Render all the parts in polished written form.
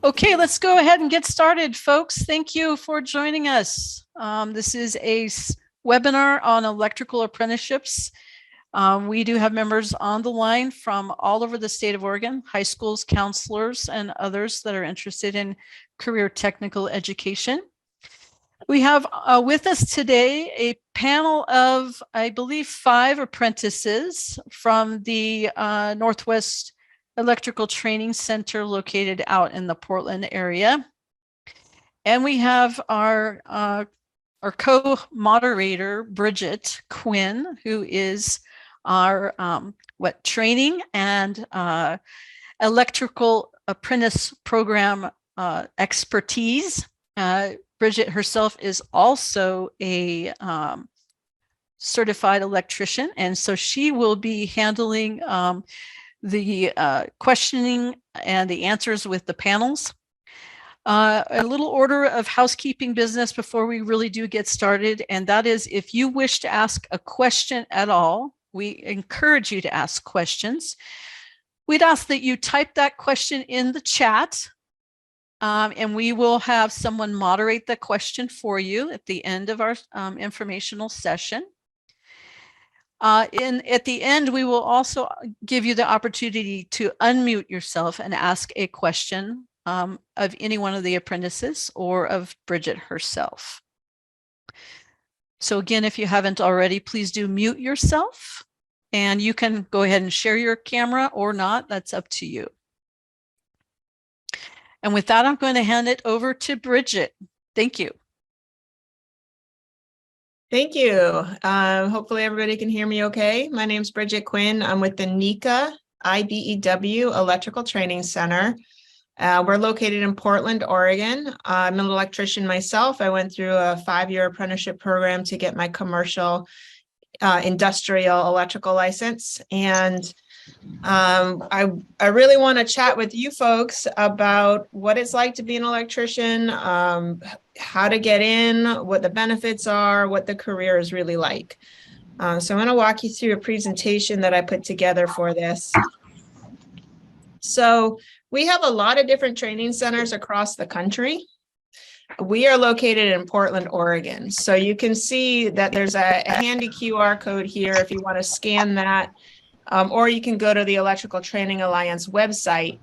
Okay, let's go ahead and get started, folks. Thank you for joining us. This is a webinar on electrical apprenticeships. We do have members on the line from all over the state of Oregon, high schools, counselors, and others that are interested in career technical education. We have with us today a panel of, I believe, 5 apprentices from the Northwest Electrical Training Center located out in the Portland area. And we have our co-moderator, Bridget Quinn, who is our training and electrical apprentice program expertise. Bridget herself is also a certified electrician, and so she will be handling the questioning and the answers with the panels. A little order of housekeeping business before we really do get started, and that is if you wish to ask a question at all, we encourage you to ask questions. We'd ask that you type that question in the chat, and we will have someone moderate the question for you at the end of our informational session. At the end, we will also give you the opportunity to unmute yourself and ask a question of any one of the apprentices or of Bridget herself. So again, if you haven't already, please do mute yourself, and you can go ahead and share your camera or not. That's up to you. And with that, I'm going to hand it over to Bridget. Thank you. Thank you. Hopefully everybody can hear me okay. My name is Bridget Quinn. I'm with the NECA IBEW Electrical Training Center. We're located in Portland, Oregon. I'm an electrician myself. I went through a 5-year apprenticeship program to get my commercial industrial electrical license. And I really want to chat with you folks about what it's like to be an electrician, how to get in, what the benefits are, what the career is really like. So I'm going to walk you through a presentation that I put together for this. So we have a lot of different training centers across the country. We are located in Portland, Oregon. So you can see that there's a handy QR code here if you want to scan that. Or you can go to the Electrical Training Alliance website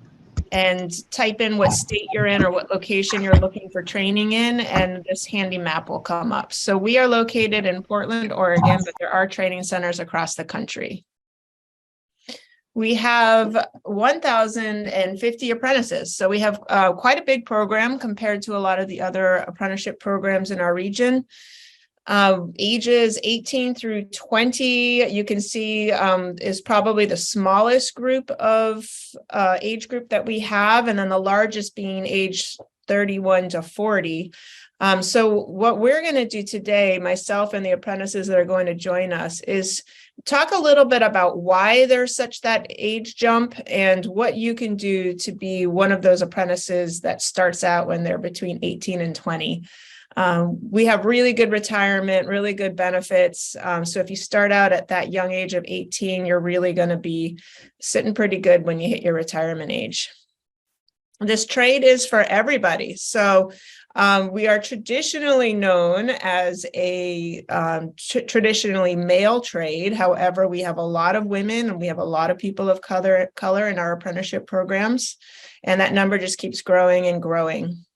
and type in what state you're in or what location you're looking for training in, and this handy map will come up. So we are located in Portland, Oregon, but there are training centers across the country. We have 1,050 apprentices. So we have quite a big program compared to a lot of the other apprenticeship programs in our region. Ages 18 through 20, you can see is probably the smallest group of age group that we have, and then the largest being age 31 to 40. So what we're going to do today, myself and the apprentices that are going to join us, is talk a little bit about why there's such that age jump and what you can do to be one of those apprentices that starts out when they're between 18 and 20. We have really good retirement, really good benefits. So if you start out at that young age of 18, you're really going to be sitting pretty good when you hit your retirement age. This trade is for everybody. So we are traditionally known as a traditionally male trade. However, we have a lot of women and we have a lot of people of color in our apprenticeship programs. And that number just keeps growing and growing.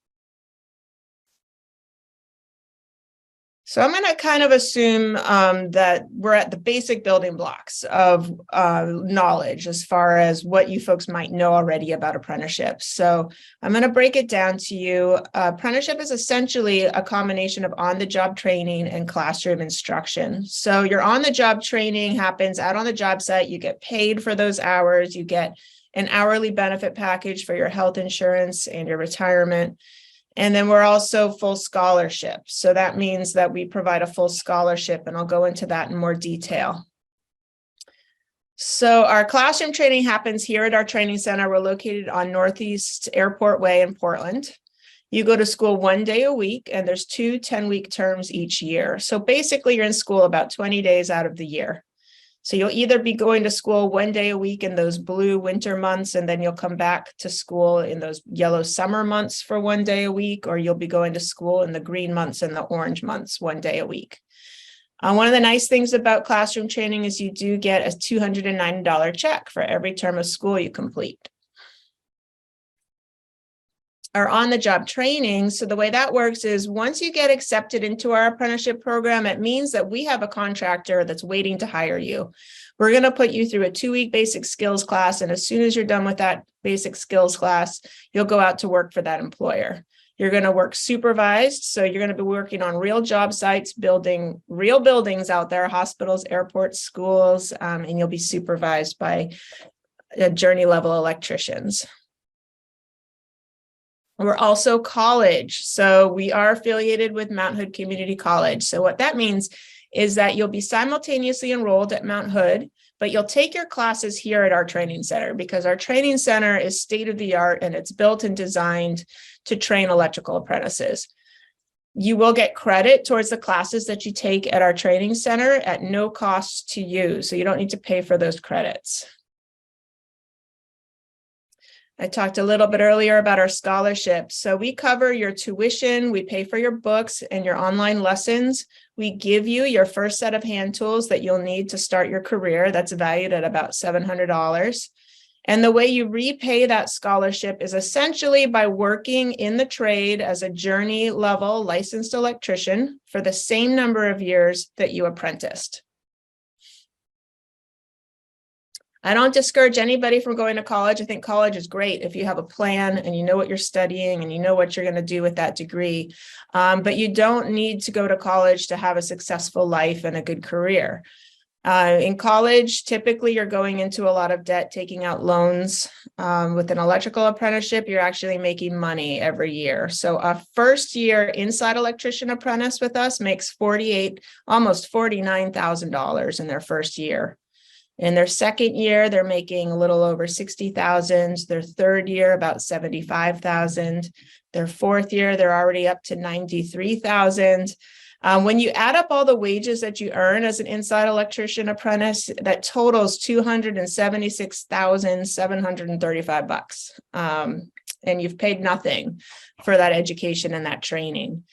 So I'm going to kind of assume that we're at the basic building blocks of knowledge as far as what you folks might know already about apprenticeships. So I'm going to break it down to you. Apprenticeship is essentially a combination of on-the-job training and classroom instruction. So your on-the-job training happens out on the job site. You get paid for those hours. You get an hourly benefit package for your health insurance and your retirement. And then we're also full scholarship. So that means that we provide a full scholarship, and I'll go into that in more detail. So our classroom training happens here at our training center. We're located on Northeast Airport Way in Portland. You go to school 1 day a week, and there's 2 10-week terms each year. So basically you're in school about 20 days out of the year. So you'll either be going to school 1 day a week in those blue winter months, and then you'll come back to school in those yellow summer months for 1 day a week, or you'll be going to school in the green months and the orange months 1 day a week. One of the nice things about classroom training is you do get a $290 check for every term of school you complete. Our on-the-job training. So the way that works is once you get accepted into our apprenticeship program, it means that we have a contractor that's waiting to hire you. We're going to put you through a 2-week basic skills class. And as soon as you're done with that basic skills class, you'll go out to work for that employer. You're going to work supervised. So you're going to be working on real job sites, building real buildings out there, hospitals, airports, schools, and you'll be supervised by journey level electricians. We're also college. So we are affiliated with Mount Hood Community College. So what that means is that you'll be simultaneously enrolled at Mount Hood, but you'll take your classes here at our training center because our training center is state of the art and it's built and designed to train electrical apprentices. You will get credit towards the classes that you take at our training center at no cost to you. So you don't need to pay for those credits. I talked a little bit earlier about our scholarships. So we cover your tuition, we pay for your books and your online lessons. We give you your first set of hand tools that you'll need to start your career. That's valued at about $700. And the way you repay that scholarship is essentially by working in the trade as a journey level licensed electrician for the same number of years that you apprenticed. I don't discourage anybody from going to college. I think college is great if you have a plan and you know what you're studying and you know what you're going to do with that degree. But you don't need to go to college to have a successful life and a good career. In college, typically you're going into a lot of debt, taking out loans. With an electrical apprenticeship, you're actually making money every year. So a first year inside electrician apprentice with us makes almost $49,000 in their first year. In their second year, they're making a little over $60,000. Their third year, about $75,000. Their fourth year, they're already up to $93,000. When you add up all the wages that you earn as an inside electrician apprentice, that totals $276,735. And you've paid nothing for that education and that training.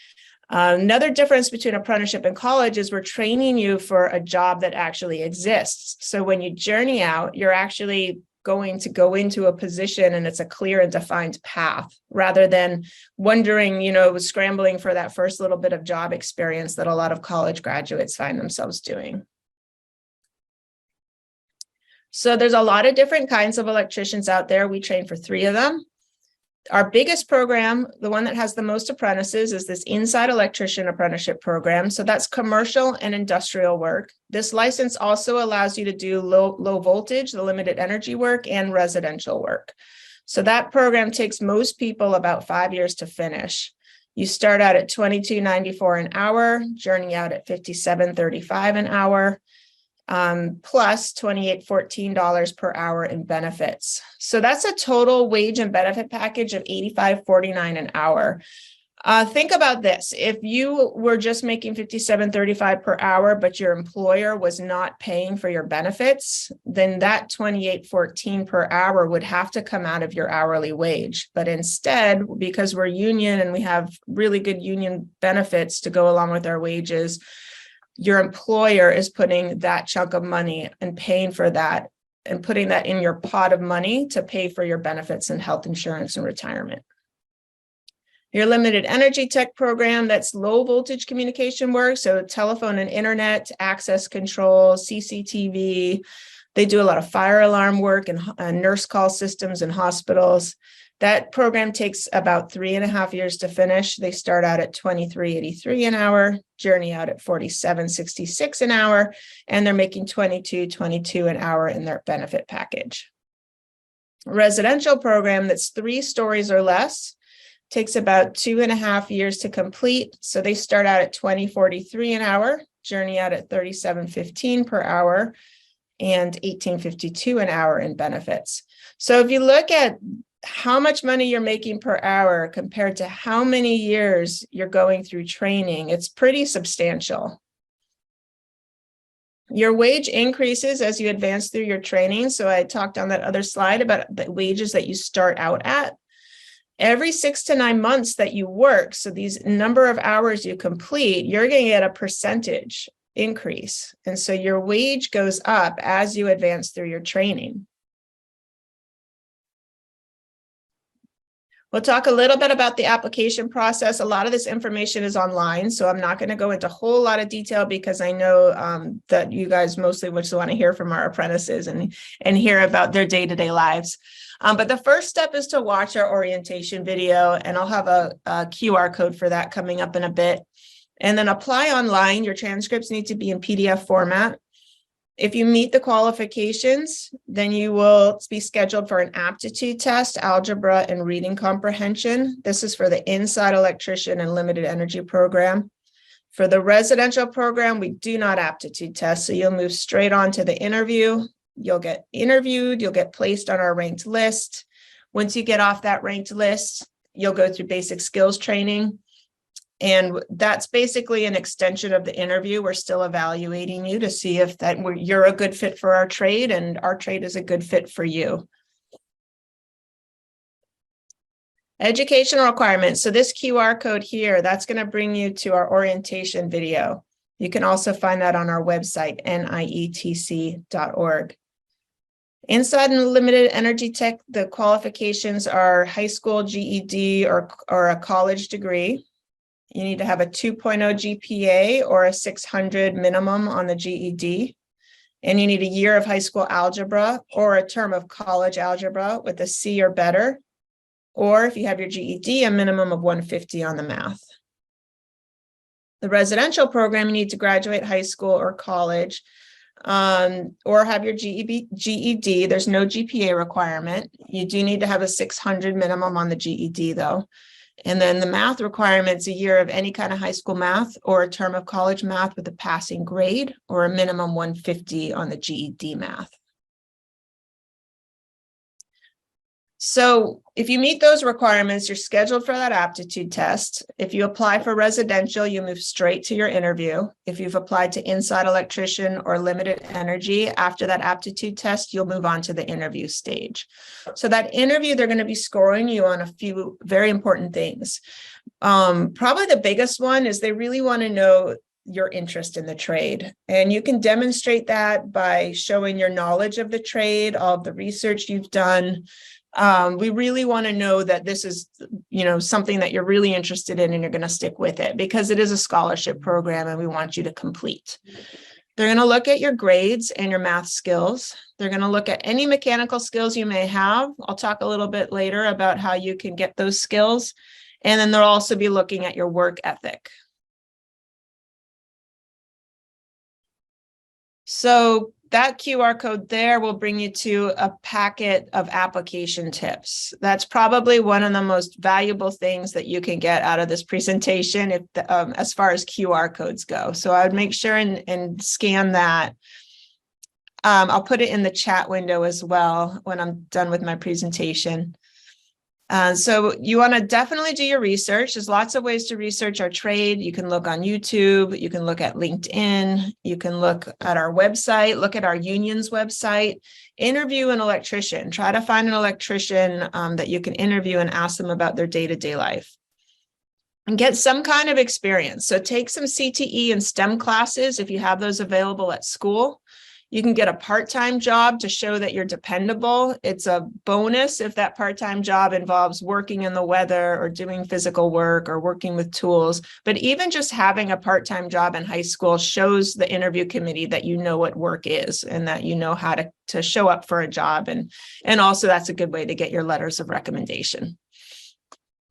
Another difference between apprenticeship and college is we're training you for a job that actually exists. So when you journey out, you're actually going to go into a position and it's a clear and defined path rather than wondering, scrambling for that first little bit of job experience that a lot of college graduates find themselves doing. So there's a lot of different kinds of electricians out there. We train for 3 of them. Our biggest program, the one that has the most apprentices, is this inside electrician apprenticeship program. So that's commercial and industrial work. This license also allows you to do low voltage, the limited energy work, and residential work. So that program takes most people about 5 years to finish. You start out at $22.94 an hour, journey out at $57.35 an hour. Plus $28.14 per hour in benefits. So that's a total wage and benefit package of $85.49 an hour. Think about this. If you were just making $57.35 per hour, but your employer was not paying for your benefits, then that $28.14 per hour would have to come out of your hourly wage. But instead, because we're union and we have really good union benefits to go along with our wages, your employer is putting that chunk of money and paying for that and putting that in your pot of money to pay for your benefits and health insurance and retirement. Your limited energy tech program, that's low voltage communication work. So telephone and internet, access control, CCTV. They do a lot of fire alarm work and nurse call systems in hospitals. That program takes about 3.5 years to finish. They start out at $23.83 an hour, journey out at $47.66 an hour, and they're making $22.22 an hour in their benefit package. Residential program that's 3 stories or less takes about 2.5 years to complete. So they start out at $20.43 an hour, journey out at $37.15 per hour, and $18.52 an hour in benefits. So if you look at how much money you're making per hour compared to how many years you're going through training, it's pretty substantial. Your wage increases as you advance through your training. So I talked on that other slide about the wages that you start out at. Every 6 to 9 months that you work, so these number of hours you complete, you're going to get a percentage increase. And so your wage goes up as you advance through your training. We'll talk a little bit about the application process. A lot of this information is online, so I'm not going to go into a whole lot of detail because I know that you guys mostly just want to hear from our apprentices and hear about their day-to-day lives. But the first step is to watch our orientation video, and I'll have a QR code for that coming up in a bit. And then apply online. Your transcripts need to be in PDF format. If you meet the qualifications, then you will be scheduled for an aptitude test, algebra, and reading comprehension. This is for the inside electrician and limited energy program. For the residential program, we do not aptitude test, so you'll move straight on to the interview. You'll get interviewed, you'll get placed on our ranked list. Once you get off that ranked list, you'll go through basic skills training. And that's basically an extension of the interview. We're still evaluating you to see if you're a good fit for our trade and our trade is a good fit for you. Educational requirements. So this QR code here, that's going to bring you to our orientation video. You can also find that on our website, nietc.org. Inside and limited energy tech, the qualifications are high school GED or a college degree. You need to have a 2.0 GPA or a 600 minimum on the GED. And you need a year of high school algebra or a term of college algebra with a C or better. Or if you have your GED, a minimum of 150 on the math. The residential program, you need to graduate high school or college or have your GED. There's no GPA requirement. You do need to have a 600 minimum on the GED though. And then the math requirements, a year of any kind of high school math or a term of college math with a passing grade or a minimum 150 on the GED math. So if you meet those requirements, you're scheduled for that aptitude test. If you apply for residential, you move straight to your interview. If you've applied to inside electrician or limited energy, after that aptitude test, you'll move on to the interview stage. So that interview, they're going to be scoring you on a few very important things. Probably the biggest one is they really want to know your interest in the trade. And you can demonstrate that by showing your knowledge of the trade, all of the research you've done. We really want to know that this is, something that you're really interested in and you're going to stick with it because it is a scholarship program and we want you to complete. They're going to look at your grades and your math skills. They're going to look at any mechanical skills you may have. I'll talk a little bit later about how you can get those skills. And then they'll also be looking at your work ethic. So that QR code there will bring you to a packet of application tips. That's probably one of the most valuable things that you can get out of this presentation as far as QR codes go. So I would make sure and scan that. I'll put it in the chat window as well when I'm done with my presentation. So you want to definitely do your research. There's lots of ways to research our trade. You can look on YouTube, you can look at LinkedIn, you can look at our website, look at our union's website, interview an electrician, try to find an electrician that you can interview and ask them about their day-to-day life. And get some kind of experience. So take some CTE and STEM classes if you have those available at school. You can get a part-time job to show that you're dependable. It's a bonus if that part-time job involves working in the weather or doing physical work or working with tools. But even just having a part-time job in high school shows the interview committee that you know what work is and that you know how to show up for a job. And also that's a good way to get your letters of recommendation.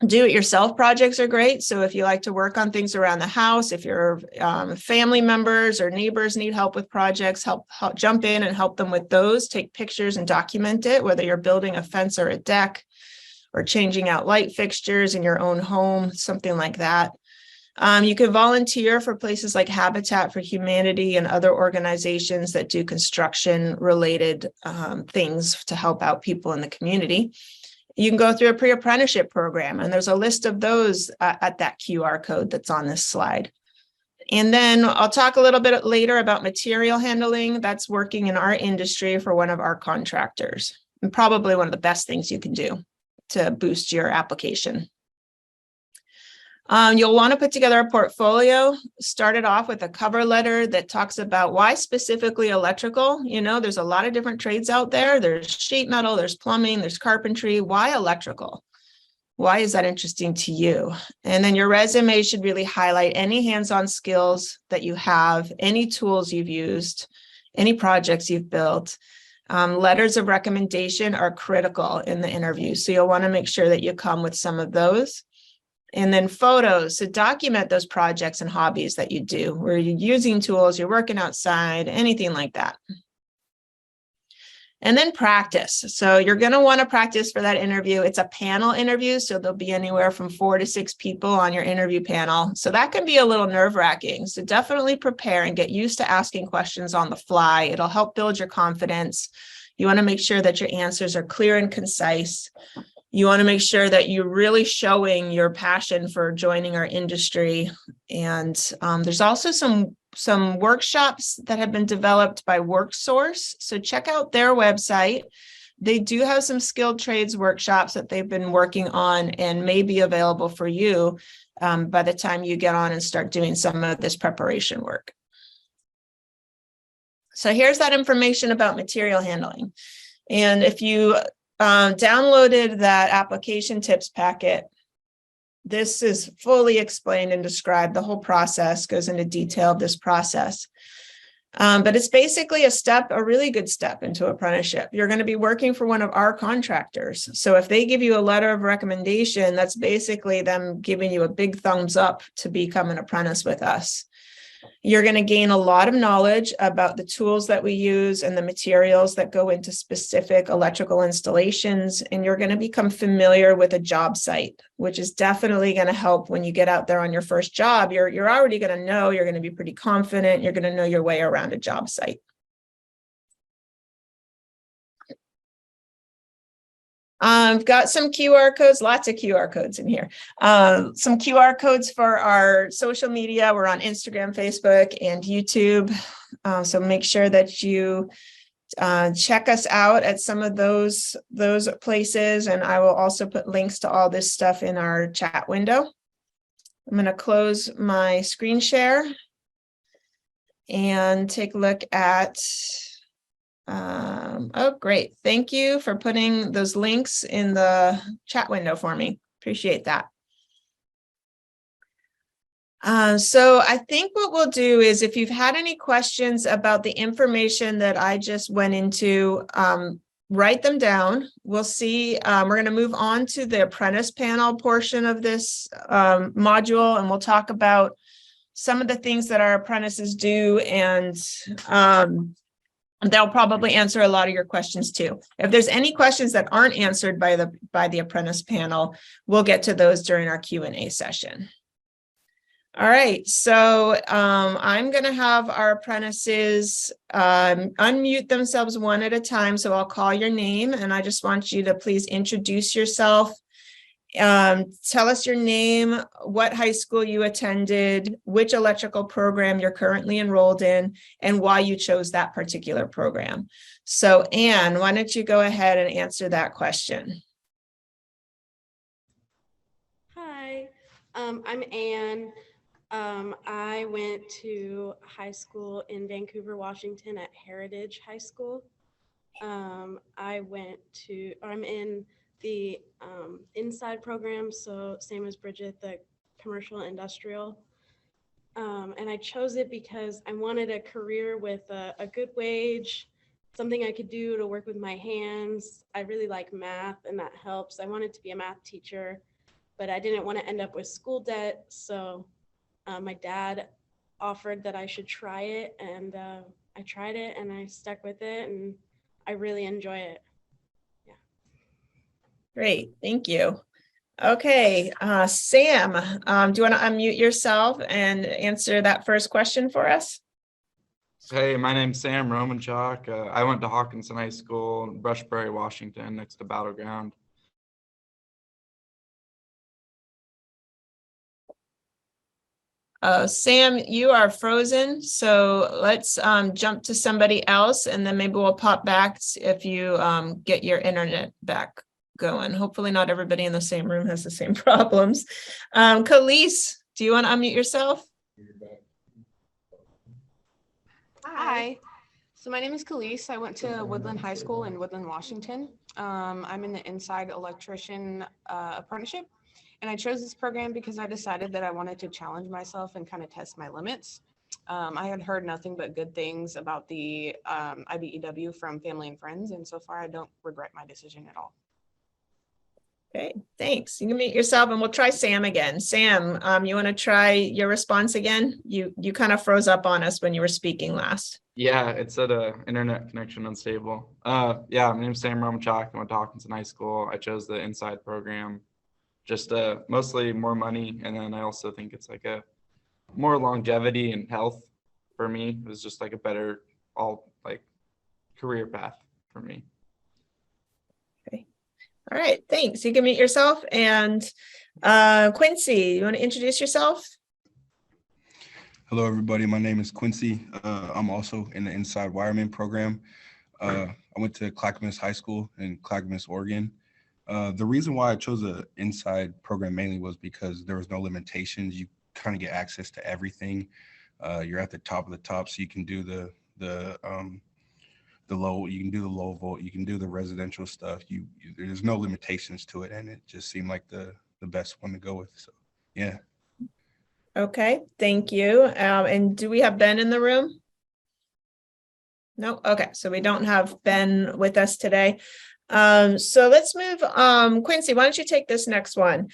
Do-it-yourself projects are great. So if you like to work on things around the house, if your family members or neighbors need help with projects, help jump in and help them with those. Take pictures and document it, whether you're building a fence or a deck or changing out light fixtures in your own home, something like that. You can volunteer for places like Habitat for Humanity and other organizations that do construction-related things to help out people in the community. You can go through a pre-apprenticeship program, and there's a list of those at that QR code that's on this slide. And then I'll talk a little bit later about material handling. That's working in our industry for one of our contractors, and probably one of the best things you can do to boost your application. You'll want to put together a portfolio. Start it off with a cover letter that talks about why specifically electrical. You know, there's a lot of different trades out there. There's sheet metal, there's plumbing, there's carpentry. Why electrical? Why is that interesting to you? And then your resume should really highlight any hands-on skills that you have, any tools you've used, any projects you've built. Letters of recommendation are critical in the interview. So you'll want to make sure that you come with some of those. And then photos, so document those projects and hobbies that you do, where you're using tools, you're working outside, anything like that. And then practice. So you're going to want to practice for that interview. It's a panel interview, so there'll be anywhere from 4 to 6 people on your interview panel. So that can be a little nerve-wracking. So definitely prepare and get used to asking questions on the fly. It'll help build your confidence. You want to make sure that your answers are clear and concise. You want to make sure that you're really showing your passion for joining our industry. And there's also some workshops that have been developed by WorkSource. So check out their website. They do have some skilled trades workshops that they've been working on and may be available for you by the time you get on and start doing some of this preparation work. So here's that information about material handling. And if you downloaded that application tips packet, this is fully explained and described. The whole process goes into detail of this process. But it's basically a really good step into apprenticeship. You're going to be working for one of our contractors. So if they give you a letter of recommendation, that's basically them giving you a big thumbs up to become an apprentice with us. You're going to gain a lot of knowledge about the tools that we use and the materials that go into specific electrical installations. And you're going to become familiar with a job site, which is definitely going to help when you get out there on your first job. You're already going to know, you're going to be pretty confident, you're going to know your way around a job site. I've got some QR codes, lots of QR codes in here. Some QR codes for our social media. We're on Instagram, Facebook, and YouTube. So make sure that you check us out at some of those places. And I will also put links to all this stuff in our chat window. I'm going to close my screen share and take a look at oh, great. Thank you for putting those links in the chat window for me. Appreciate that. So I think what we'll do is if you've had any questions about the information that I just went into, write them down. We'll see. We're going to move on to the apprentice panel portion of this module, and we'll talk about some of the things that our apprentices do, and they'll probably answer a lot of your questions too. If there's any questions that aren't answered by the apprentice panel, we'll get to those during our Q&A session. All right, so I'm going to have our apprentices unmute themselves one at a time. So I'll call your name, and I just want you to please introduce yourself. Tell us your name, what high school you attended, which electrical program you're currently enrolled in, and why you chose that particular program. So Anne, why don't you go ahead and answer that question? Hi, I'm Anne. I went to high school in Vancouver, Washington at Heritage High School. I'm in the inside program, so same as Bridget, the commercial industrial. And I chose it because I wanted a career with a good wage, something I could do to work with my hands. I really like math, and that helps. I wanted to be a math teacher, but I didn't want to end up with school debt. So my dad offered that I should try it, and I tried it, and I stuck with it, and I really enjoy it. Great, thank you. Okay, Sam, do you want to unmute yourself and answer that first question for us? Hey, my name's Sam Romanchuk. I went to Hawkinson High School in Brushbury, Washington, next to Battleground. Sam, you are frozen, so let's jump to somebody else, and then maybe we'll pop back if you get your internet back going. Hopefully not everybody in the same room has the same problems. Khalees, do you want to unmute yourself? Hi. So my name is Khalees. I went to Woodland High School in Woodland, Washington. I'm in the inside electrician apprenticeship. And I chose this program because I decided that I wanted to challenge myself and kind of test my limits. I had heard nothing but good things about the IBEW from family and friends. And so far, I don't regret my decision at all. Okay, thanks. You can mute yourself and we'll try Sam again. Sam, you want to try your response again? You kind of froze up on us when you were speaking last. Yeah, it said internet connection unstable. Yeah, my name's Sam Romachak. I went to Hawkinson High School. I chose the inside program. Just mostly more money, and then I also think it's like a more longevity and health for me. It was just like a better career path for me. Okay. All right, thanks. You can mute yourself. And Quincy, you want to introduce yourself? Hello, everybody. My name is Quincy. I'm also in the Inside Wireman program. I went to Clackamas High School in Clackamas, Oregon. The reason why I chose the inside program mainly was because there was no limitations. You kind of get access to everything. You're at the top of the top, so you can do the low. You can do the low volt. You can do the residential stuff. There's no limitations to it, and it just seemed like the best one to go with. So, yeah. Okay, thank you. And do we have Ben in the room? No. Okay, so we don't have Ben with us today. So let's move. Quincy, why don't you take this next one?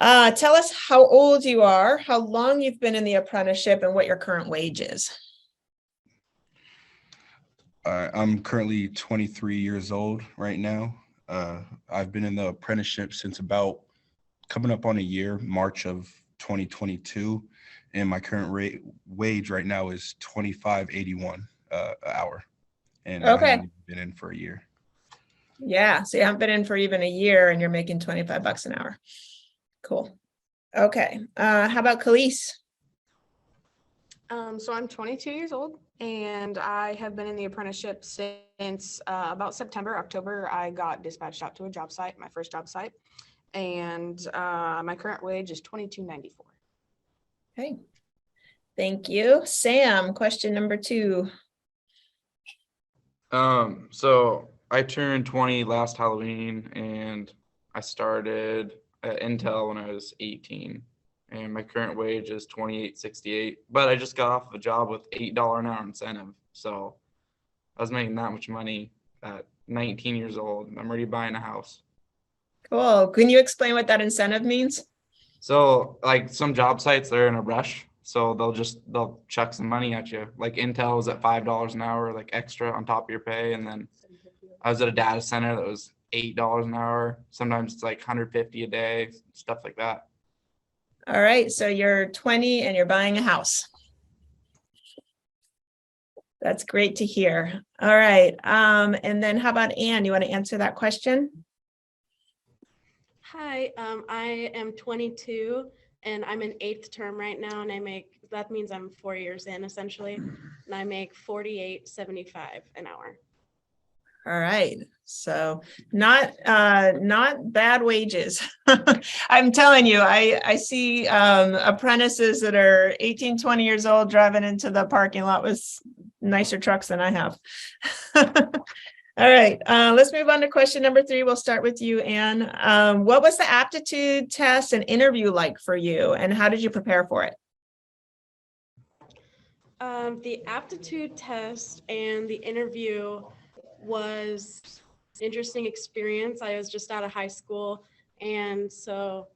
Tell us how old you are, how long you've been in the apprenticeship, and what your current wage is. I'm currently 23 years old right now. I've been in the apprenticeship since about coming up on a year, March of 2022, and my current wage right now is $25.81 an hour, and Okay. I haven't been in for a year. Yeah, so you haven't been in for even a year and you're making $25 an hour. Cool. Okay. How about Khalees? So I'm 22 years old and I have been in the apprenticeship since about October. I got dispatched out to a job site, my first job site, and my current wage is $22.94. Okay. Thank you. Sam, question number 2. So I turned 20 last Halloween, and I started at Intel when I was 18, and my current wage is $28.68. But I just got off of a job with $8 an hour incentive, so I was making that much money at 19 years old. I'm already buying a house. Cool. Can you explain what that incentive means? So like some job sites, they're in a rush, so they'll chuck some money at you. Like Intel was at $5 an hour, like extra on top of your pay, and then I was at a data center that was $8 an hour. Sometimes it's like $150 a day, stuff like that. All right. So you're 20 and you're buying a house. That's great to hear. All right. And then how about Anne? You want to answer that question? Hi, I am 22 and I'm in 8th term right now, and that means I'm 4 years in essentially, and I make $48.75 an hour. All right. So not bad wages. I'm telling you, I see apprentices that are 18, 20 years old driving into the parking lot with nicer trucks than I have. All right, let's move on to question number 3. We'll start with you, Anne. What was the aptitude test and interview like for you, and how did you prepare for it? The aptitude test and the interview was an interesting experience. I was just out of high school, and so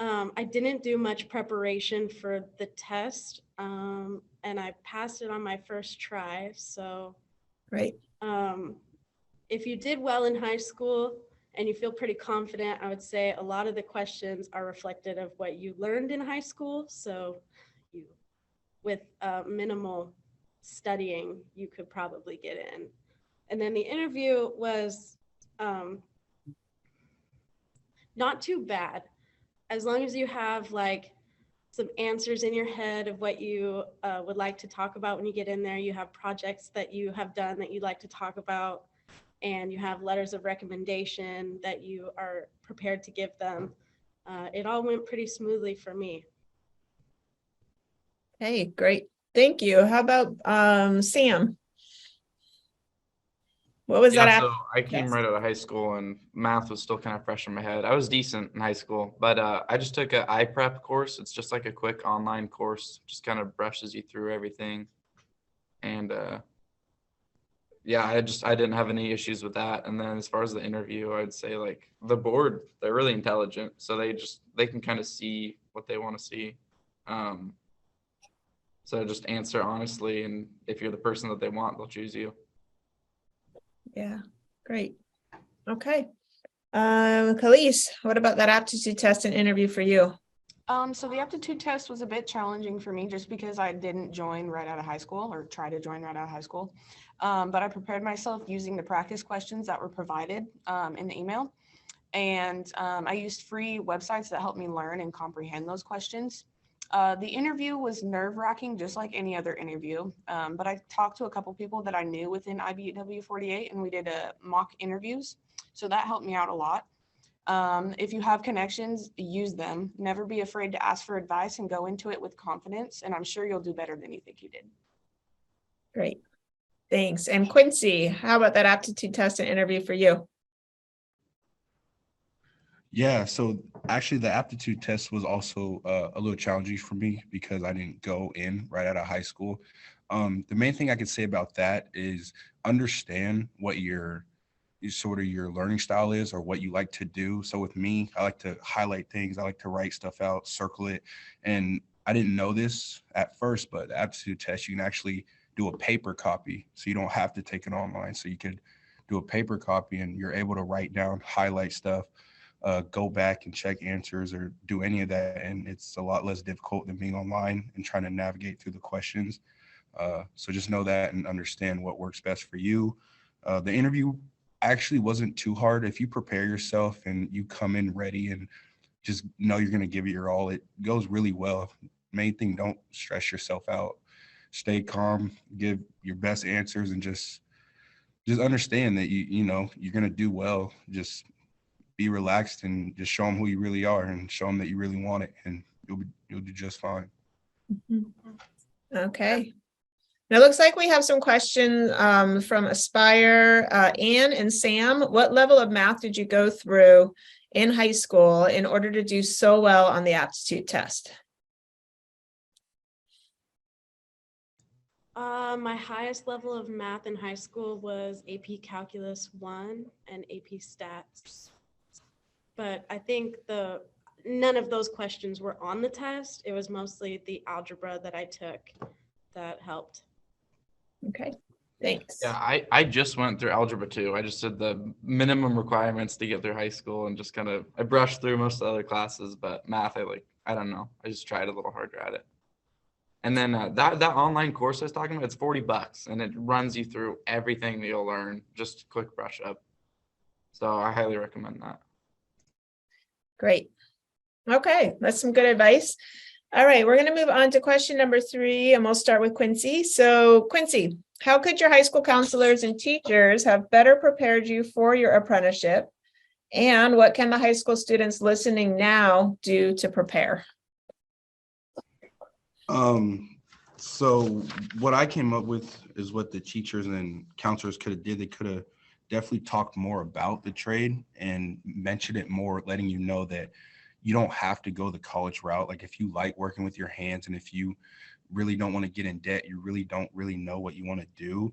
I didn't do much preparation for the test, and I passed it on my first try. So Right. If you did well in high school and you feel pretty confident, I would say a lot of the questions are reflective of what you learned in high school. So with minimal studying, you could probably get in. And then the interview was not too bad, as long as you have like some answers in your head of what you would like to talk about when you get in there. You have projects that you have done that you'd like to talk about, and you have letters of recommendation that you are prepared to give them. It all went pretty smoothly for me. Hey, great. Thank you. How about Sam? What was Yeah, that? so I came test? right out of high school and math was still kind of fresh in my head. I was decent in high school, but I just took an iPrep course. It's just like a quick online course, just kind of brushes you through everything. And yeah, I didn't have any issues with that. And then as far as the interview, I'd say like the board, they're really intelligent. So they can kind of see what they want to see. So just answer honestly, and if you're the person that they want, they'll choose you. Yeah, great. Okay. Khalees, what about that aptitude test and interview for you? So the aptitude test was a bit challenging for me just because I didn't join right out of high school or try to join right out of high school. But I prepared myself using the practice questions that were provided in the email. And I used free websites that helped me learn and comprehend those questions. The interview was nerve-wracking, just like any other interview. But I talked to a couple people that I knew within IEBW 48, and we did mock interviews. So that helped me out a lot. If you have connections, use them. Never be afraid to ask for advice and go into it with confidence. And I'm sure you'll do better than you think you did. Great. Thanks. And Quincy, how about that aptitude test and interview for you? Yeah, so actually the aptitude test was also a little challenging for me because I didn't go in right out of high school. The main thing I could say about that is understand what your learning style is or what you like to do. So with me, I like to highlight things. I like to write stuff out, circle it. And I didn't know this at first, but the aptitude test, you can actually do a paper copy. So you don't have to take it online. So you could do a paper copy and you're able to write down, highlight stuff, go back and check answers or do any of that. And it's a lot less difficult than being online and trying to navigate through the questions. So just know that and understand what works best for you. The interview actually wasn't too hard. If you prepare yourself and you come in ready and just know you're going to give it your all, it goes really well. Main thing, don't stress yourself out. Stay calm, give your best answers, and just understand that you know you're going to do well. Just be relaxed and just show them who you really are and show them that you really want it, and you'll do just fine. Okay. Now it looks like we have some questions from Aspire. Anne and Sam, what level of math did you go through in high school in order to do so well on the aptitude test? My highest level of math in high school was AP Calculus 1 and AP Stats. But I think none of those questions were on the test. It was mostly the algebra that I took that helped. Okay, thanks. Yeah, I just went through algebra 2. I just did the minimum requirements to get through high school and just I brushed through most of the other classes, but math, I don't know. I just tried a little harder at it. And then that online course I was talking about, it's $40 and it runs you through everything that you'll learn, just quick brush up. So I highly recommend that. Great. Okay, that's some good advice. All right, we're going to move on to question number 3, and we'll start with Quincy. So Quincy, how could your high school counselors and teachers have better prepared you for your apprenticeship? And what can the high school students listening now do to prepare? So what I came up with is what the teachers and counselors could have did. They could have definitely talked more about the trade and mentioned it more, letting you know that you don't have to go the college route. Like if you like working with your hands and if you really don't want to get in debt, you really don't really know what you want to do,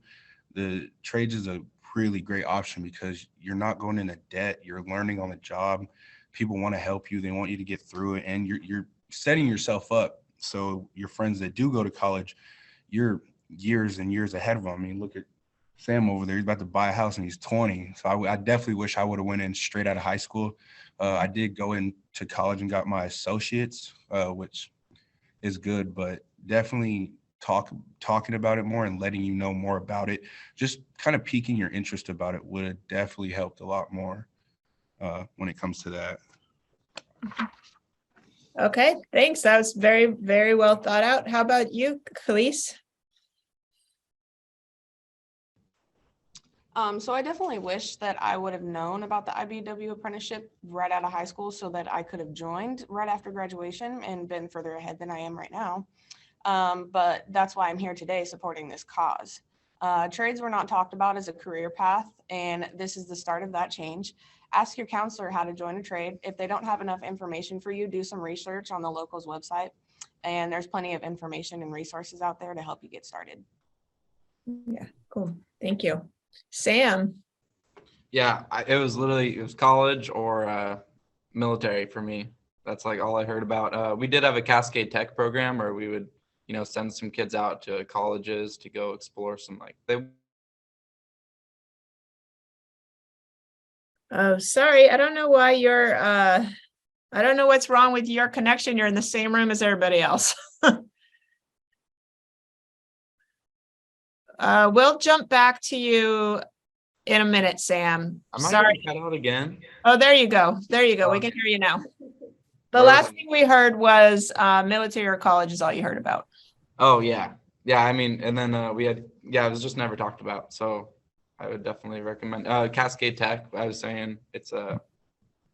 the trades is a really great option because you're not going into debt. You're learning on the job. People want to help you. They want you to get through it, and you're setting yourself up. So your friends that do go to college, you're years and years ahead of them. I mean, look at Sam over there. He's about to buy a house and he's 20. So I definitely wish I would have went in straight out of high school. I did go into college and got my associates, which is good, but definitely talking about it more and letting you know more about it, just kind of piquing your interest about it would have definitely helped a lot more when it comes to that. Okay, thanks. That was very, very well thought out. How about you, Khalees? So I definitely wish that I would have known about the IBW apprenticeship right out of high school so that I could have joined right after graduation and been further ahead than I am right now. But that's why I'm here today supporting this cause. Trades were not talked about as a career path, and this is the start of that change. Ask your counselor how to join a trade. If they don't have enough information for you, do some research on the local's website, and there's plenty of information and resources out there to help you get started. Yeah, cool. Thank you. Sam. Yeah, it was college or military for me. That's like all I heard about. We did have a Cascade Tech program where we would, send some kids out to colleges to go explore some Oh, sorry. I don't know why you're, I don't know what's wrong with your connection. You're in the same room as everybody else. We'll jump back to you in a minute, Sam. Am I Sorry. getting cut out again? Oh, there you go. There you go. We can hear you now. The last thing we heard was military or college is all you heard about. Oh yeah. Yeah, I mean, and then it was just never talked about. So I would definitely recommend Cascade Tech. I was saying it's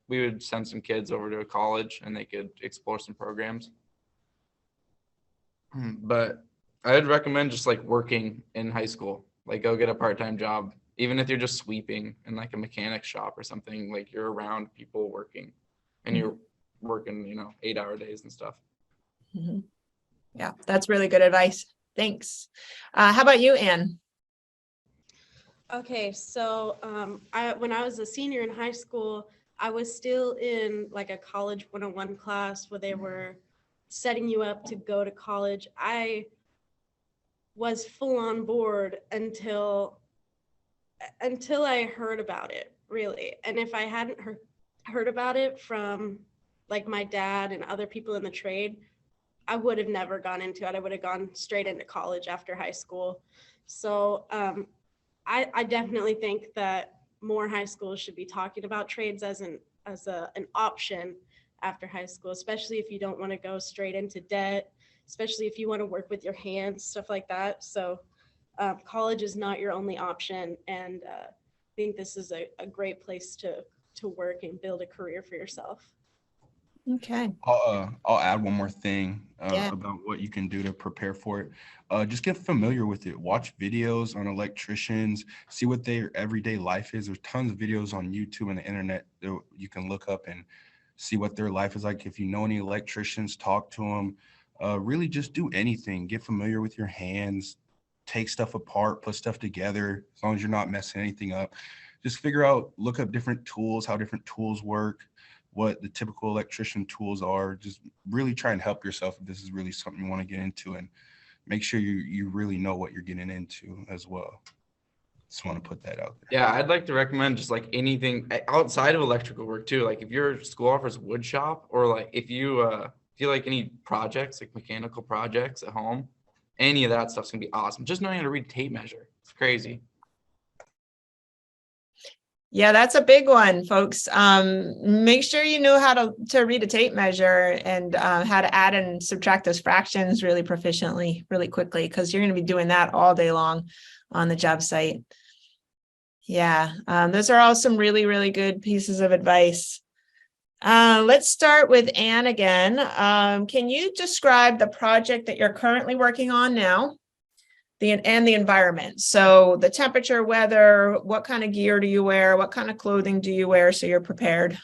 we would send some kids over to a college and they could explore some programs. But I would recommend just like working in high school, like go get a part-time job, even if you're just sweeping in like a mechanic shop or something, like you're around people working and you're working, 8-hour days and stuff. Mm-hmm. Yeah, that's really good advice. Thanks. How about you, Anne? Okay, so when I was a senior in high school, I was still in like a college 101 class where they were setting you up to go to college. I was full on board until I heard about it, really. And if I hadn't heard about it from like my dad and other people in the trade, I would have never gone into it. I would have gone straight into college after high school. So I definitely think that more high schools should be talking about trades as an option after high school, especially if you don't want to go straight into debt, especially if you want to work with your hands, stuff like that. So college is not your only option. And I think this is a great place to work and build a career for yourself. Okay. I'll add one more thing Yeah. about what you can do to prepare for it. Just get familiar with it. Watch videos on electricians, see what their everyday life is. There's tons of videos on YouTube and the internet that you can look up and see what their life is like. If you know any electricians, talk to them. Really just do anything. Get familiar with your hands, take stuff apart, put stuff together, as long as you're not messing anything up. Just figure out, look up different tools, how different tools work, what the typical electrician tools are. Just really try and help yourself if this is really something you want to get into, and make sure you really know what you're getting into as well. Just want to put that out there. Yeah, I'd like to recommend just like anything outside of electrical work too. Like if your school offers wood shop, or like if you feel like any projects, like mechanical projects at home, any of that stuff's gonna be awesome. Just knowing how to read a tape measure. It's crazy. Yeah, that's a big one, folks. Make sure you know how to read a tape measure and how to add and subtract those fractions really proficiently, really quickly, because you're going to be doing that all day long on the job site. Yeah, those are all some really, really good pieces of advice. Let's start with Anne again. Can you describe the project that you're currently working on now? And the environment. So the temperature, weather, what kind of gear do you wear? What kind of clothing do you wear so you're prepared?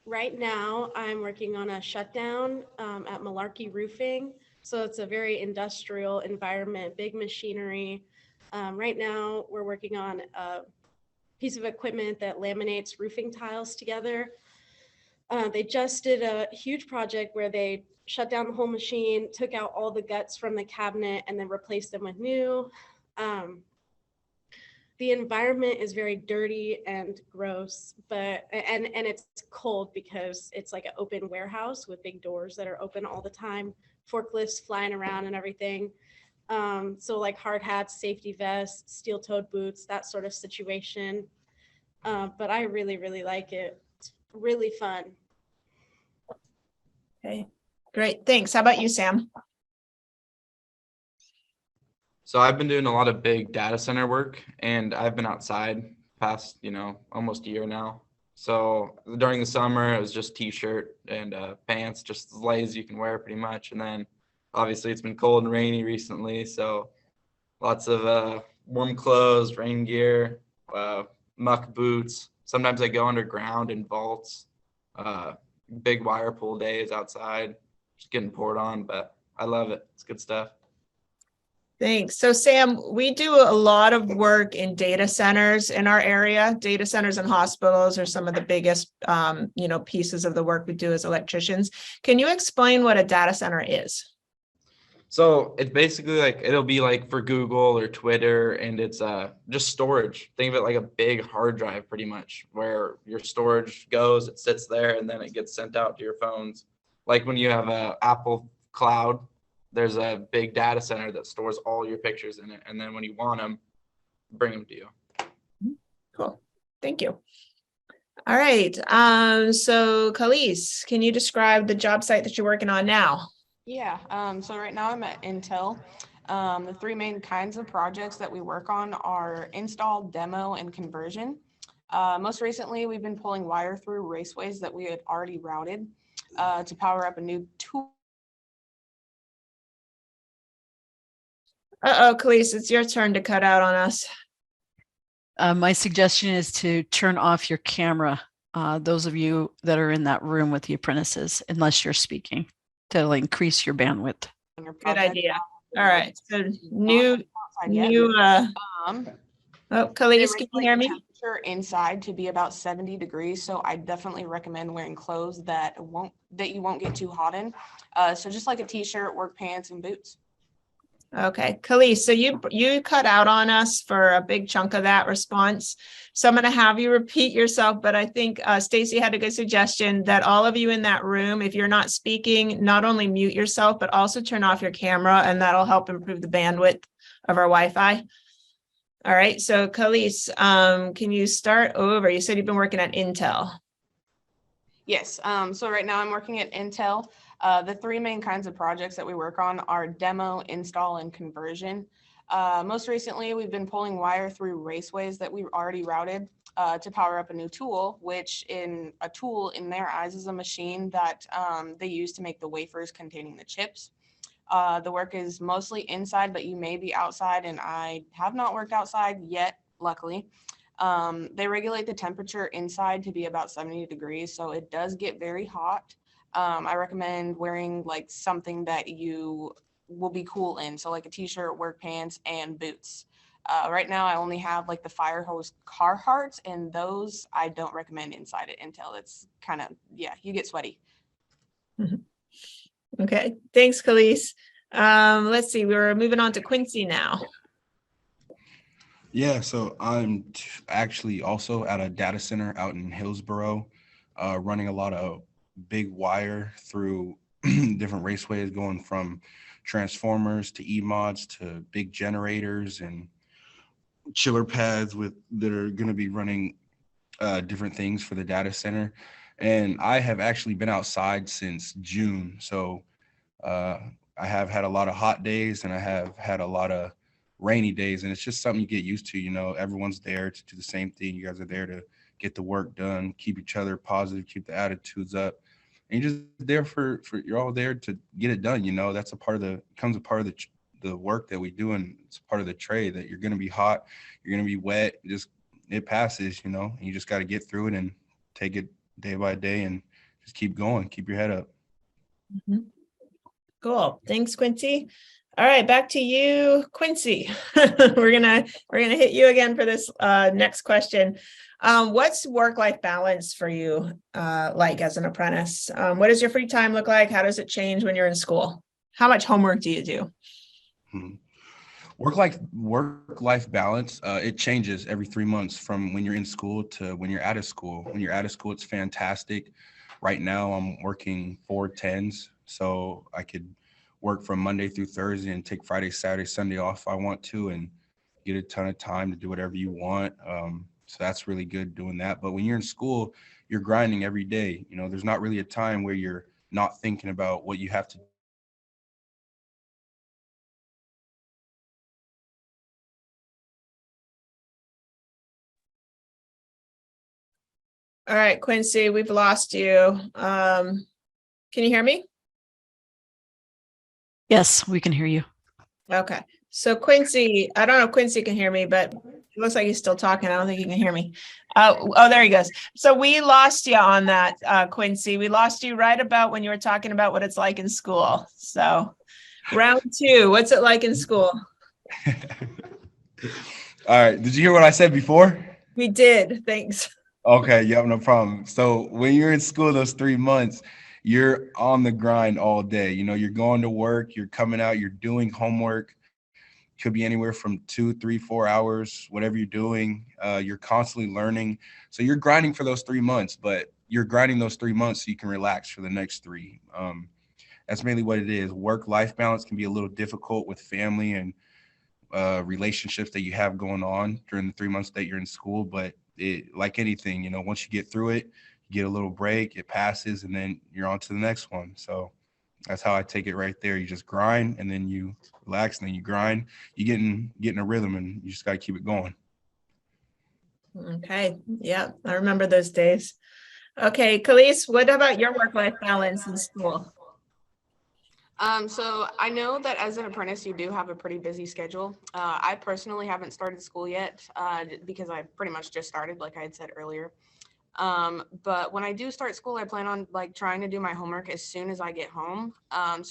Right now, I'm working on a shutdown at Malarkey Roofing. So it's a very industrial environment, big machinery. Right now, we're working on a piece of equipment that laminates roofing tiles together. They just did a huge project where they shut down the whole machine, took out all the guts from the cabinet, and then replaced them with new. The environment is very dirty and gross, but and it's cold because it's like an open warehouse with big doors that are open all the time, forklifts flying around and everything. So like hard hats, safety vests, steel-toed boots, that sort of situation. But I really, really like it. It's really fun. Okay, great. Thanks. How about you, Sam? So I've been doing a lot of big data center work, and I've been outside past, almost a year now. So during the summer, it was just t-shirt and pants, just as light as you can wear pretty much. And then obviously it's been cold and rainy recently, so lots of warm clothes, rain gear, muck boots. Sometimes I go underground in vaults, uh, big wire pull days outside, just getting poured on, but I love it. It's good stuff. Thanks. So Sam, we do a lot of work in data centers in our area. Data centers and hospitals are some of the biggest, pieces of the work we do as electricians. Can you explain what a data center is? So it's basically like, it'll be like for Google or Twitter, and it's just storage. Think of it like a big hard drive pretty much, where your storage goes, it sits there, and then it gets sent out to your phones. Like when you have a Apple Cloud, there's a big data center that stores all your pictures in it. And then when you want them, bring them to you. Cool. Thank you. All right. So Khalees, can you describe the job site that you're working on now? Yeah, so right now I'm at Intel. The three main kinds of projects that we work on are install, demo, and conversion. Most recently, we've been pulling wire through raceways that we had already routed to power up a new tool. Uh-oh, Khalees, it's your turn to cut out on us. My suggestion is to turn off your camera, those of you that are in that room with the apprentices, unless you're speaking. That'll increase your bandwidth. Good idea. All right. So oh, Khalees, can you hear me? Temperature inside to be about 70 degrees. So I definitely recommend wearing clothes that you won't get too hot in. So just like a t-shirt, work pants, and boots. Okay, Khalees, so you cut out on us for a big chunk of that response. So I'm going to have you repeat yourself, but I think Stacy had a good suggestion that all of you in that room, if you're not speaking, not only mute yourself, but also turn off your camera, and that'll help improve the bandwidth of our Wi-Fi. All right, so Khalees, can you start over? You said you've been working at Intel. Yes, so right now I'm working at Intel. The three main kinds of projects that we work on are demo, install, and conversion. Most recently, we've been pulling wire through raceways that we've already routed to power up a new tool, which in their eyes is a machine that they use to make the wafers containing the chips. The work is mostly inside, but you may be outside, and I have not worked outside yet, luckily. They regulate the temperature inside to be about 70 degrees, so it does get very hot. I recommend wearing like something that you will be cool in. So like a t-shirt, work pants, and boots. Right now I only have like the fire hose Carhartts, and those I don't recommend inside at Intel. It's kind of, yeah, you get sweaty. Okay, thanks, Khalees. Let's see, we're moving on to Quincy now. Yeah, so I'm actually also at a data center out in Hillsboro, running a lot of big wire through different raceways, going from transformers to E-mods to big generators and chiller pads that are going to be running different things for the data center. And I have actually been outside since June. So I have had a lot of hot days, and I have had a lot of rainy days, and it's just something you get used to. Everyone's there to do the same thing. You guys are there to get the work done, keep each other positive, keep the attitudes up. And you're just there for you're all there to get it done. That's a part of becomes a part of the work that we do, and it's part of the trade that you're going to be hot, you're going to be wet, it passes, and you just got to get through it and take it day by day and just keep going, keep your head up. Mm-hmm. Cool. Thanks, Quincy. All right, back to you, Quincy. we're gonna hit you again for this next question. What's work-life balance for you like as an apprentice? What does your free time look like? How does it change when you're in school? How much homework do you do? Work-life balance, it changes every 3 months from when you're in school to when you're out of school. When you're out of school, it's fantastic. Right now, I'm working 4-10s, so I could work from Monday through Thursday and take Friday, Saturday, Sunday off if I want to, and get a ton of time to do whatever you want. So that's really good doing that. But when you're in school, you're grinding every day. There's not really a time where you're not thinking about what you have to. All right, Quincy, we've lost you. Can you hear me? Yes, we can hear you. Okay. So Quincy, I don't know if Quincy can hear me, but it looks like he's still talking. I don't think he can hear me. Oh, there he goes. So we lost you on that, Quincy. We lost you right about when you were talking about what it's like in school. So round two, what's it like in school? All right. Did you hear what I said before? We did. Thanks. Okay, yep, no problem. So when you're in school those 3 months, you're on the grind all day. You know, you're going to work, you're coming out, you're doing homework. Could be anywhere from 2, 3, 4 hours, whatever you're doing. You're constantly learning. So you're grinding for those 3 months, but you're grinding those 3 months so you can relax for the next three. That's mainly what it is. Work-life balance can be a little difficult with family and relationships that you have going on during the 3 months that you're in school. But it, like anything, you know, once you get through it, you get a little break, it passes, and then you're on to the next one. So that's how I take it right there. You just grind and then you relax and then you grind. You get in a rhythm and you just got to keep it going. Okay. Yeah, I remember those days. Okay, Khalees, what about your work-life balance in school? So I know that as an apprentice, you do have a pretty busy schedule. I personally haven't started school yet because I pretty much just started, like I had said earlier. But when I do start school, I plan on like trying to do my homework as soon as I get home. And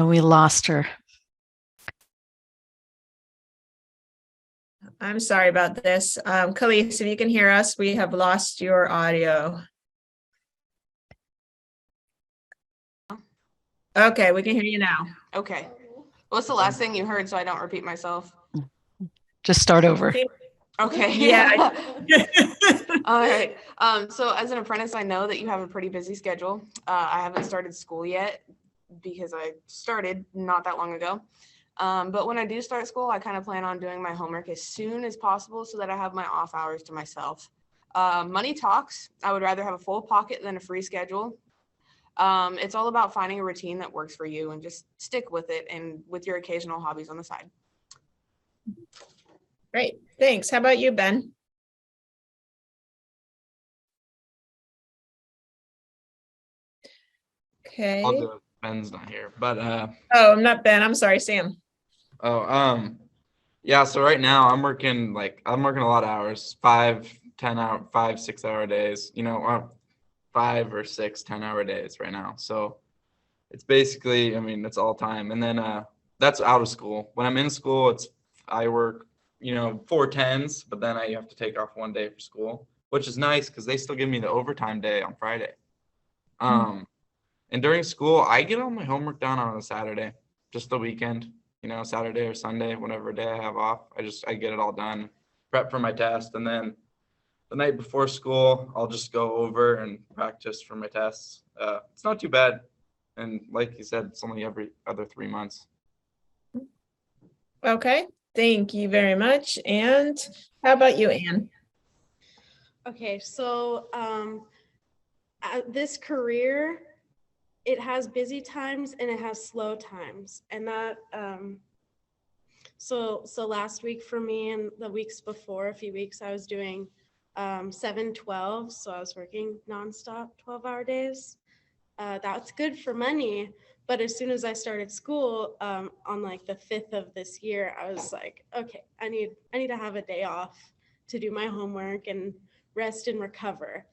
we lost her. I'm sorry about this. Khalees, if you can hear us, we have lost your audio. Okay, we can hear you now. Okay. What's the last thing you heard so I don't repeat myself? Just start over. Okay. Yeah. All right. So as an apprentice, I know that you have a pretty busy schedule. I haven't started school yet because I started not that long ago. But when I do start school, I kind of plan on doing my homework as soon as possible so that I have my off hours to myself. Money talks. I would rather have a full pocket than a free schedule. It's all about finding a routine that works for you and just stick with it and with your occasional hobbies on the side. Great. Thanks. How about you, Ben? Okay. I'll do it. Ben's not here, but Oh, I'm not Ben. I'm sorry, Sam. yeah. So right now I'm working a lot of hours, 5, 10 hour, 5, 6 hour days. You know, 5 or 6, 10 hour days right now. So it's basically, I mean, it's all time. And then that's out of school. When I'm in school, I work, you know, 4 10s, but then I have to take off one day for school, which is nice because they still give me the overtime day on Friday. And during school, I get all my homework done on a Saturday, just the weekend, you know, Saturday or Sunday, whatever day I have off. I get it all done, prep for my test. And then the night before school, I'll just go over and practice for my tests. It's not too bad. And like you said, it's only every other 3 months. Okay. Thank you very much. And how about you, Anne? Okay, so this career, it has busy times and it has slow times, and that so last week for me and the weeks before, a few weeks, I was doing 7-12, so I was working nonstop 12-hour days. That's good for money, but as soon as I started school on like the 5th of this year, I was like, okay, I need to have a day off to do my homework and rest and recover,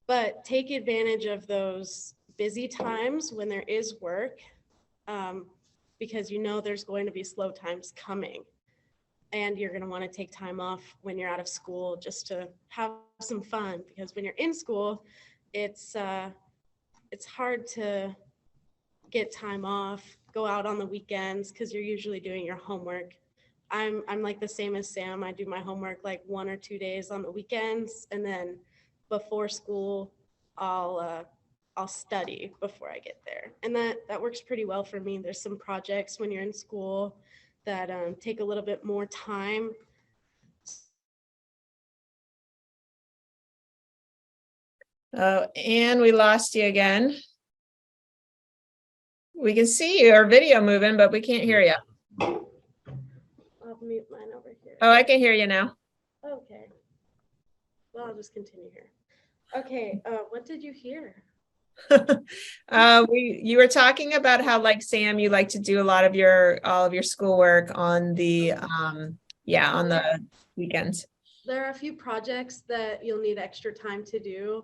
but take advantage of those busy times when there is work, because you know there's going to be slow times coming, and you're going to want to take time off when you're out of school just to have some fun, because when you're in school, it's hard to get time off, go out on the weekends, because you're usually doing your homework. I'm like the same as Sam. I do my homework like 1 or 2 days on the weekends, and then before school, I'll study before I get there, and that works pretty well for me. There's some projects when you're in school that take a little bit more time, Oh, and we lost you again. We can see your video moving, but we can't hear you. I'll mute mine over here. Oh, I can hear you now. Okay. Well, I'll just continue here. Okay, what did you hear? You were talking about how, like Sam, you like to do a lot of all of your schoolwork on the on the weekends. There are a few projects that you'll need extra time to do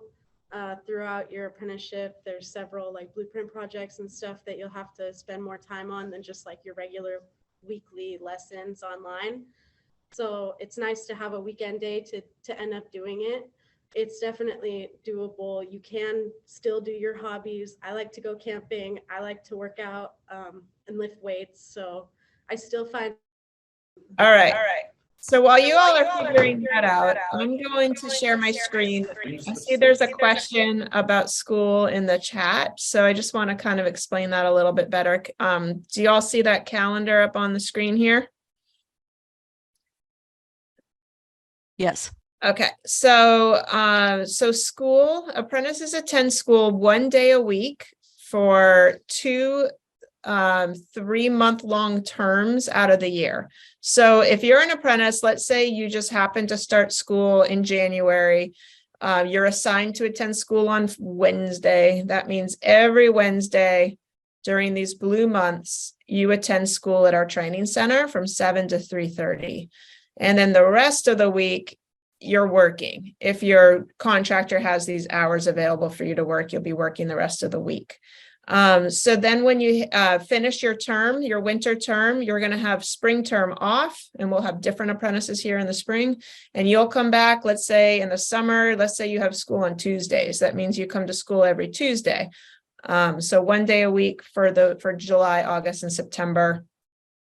throughout your apprenticeship. There's several like blueprint projects and stuff that you'll have to spend more time on than just like your regular weekly lessons online. So it's nice to have a weekend day to end up doing it. It's definitely doable. You can still do your hobbies. I like to go camping. I like to work out and lift weights. So I still find. All right. So while you all are figuring that out, I'm going to share my screen. I see there's a question about school in the chat. So I just want to kind of explain that a little bit better. Do you all see that calendar up on the screen here? Yes. Okay, so school apprentices attend school 1 day a week for 2 3-month-long terms out of the year. So if you're an apprentice, let's say you just happen to start school in January, you're assigned to attend school on Wednesday. That means every Wednesday during these blue months, you attend school at our training center from 7 to 3:30. And then the rest of the week, you're working. If your contractor has these hours available for you to work, you'll be working the rest of the week. So then when you finish your term, your winter term, you're going to have spring term off, and we'll have different apprentices here in the spring, and you'll come back, let's say in the summer, let's say you have school on Tuesdays. That means you come to school every Tuesday. So 1 day a week for July, August, and September.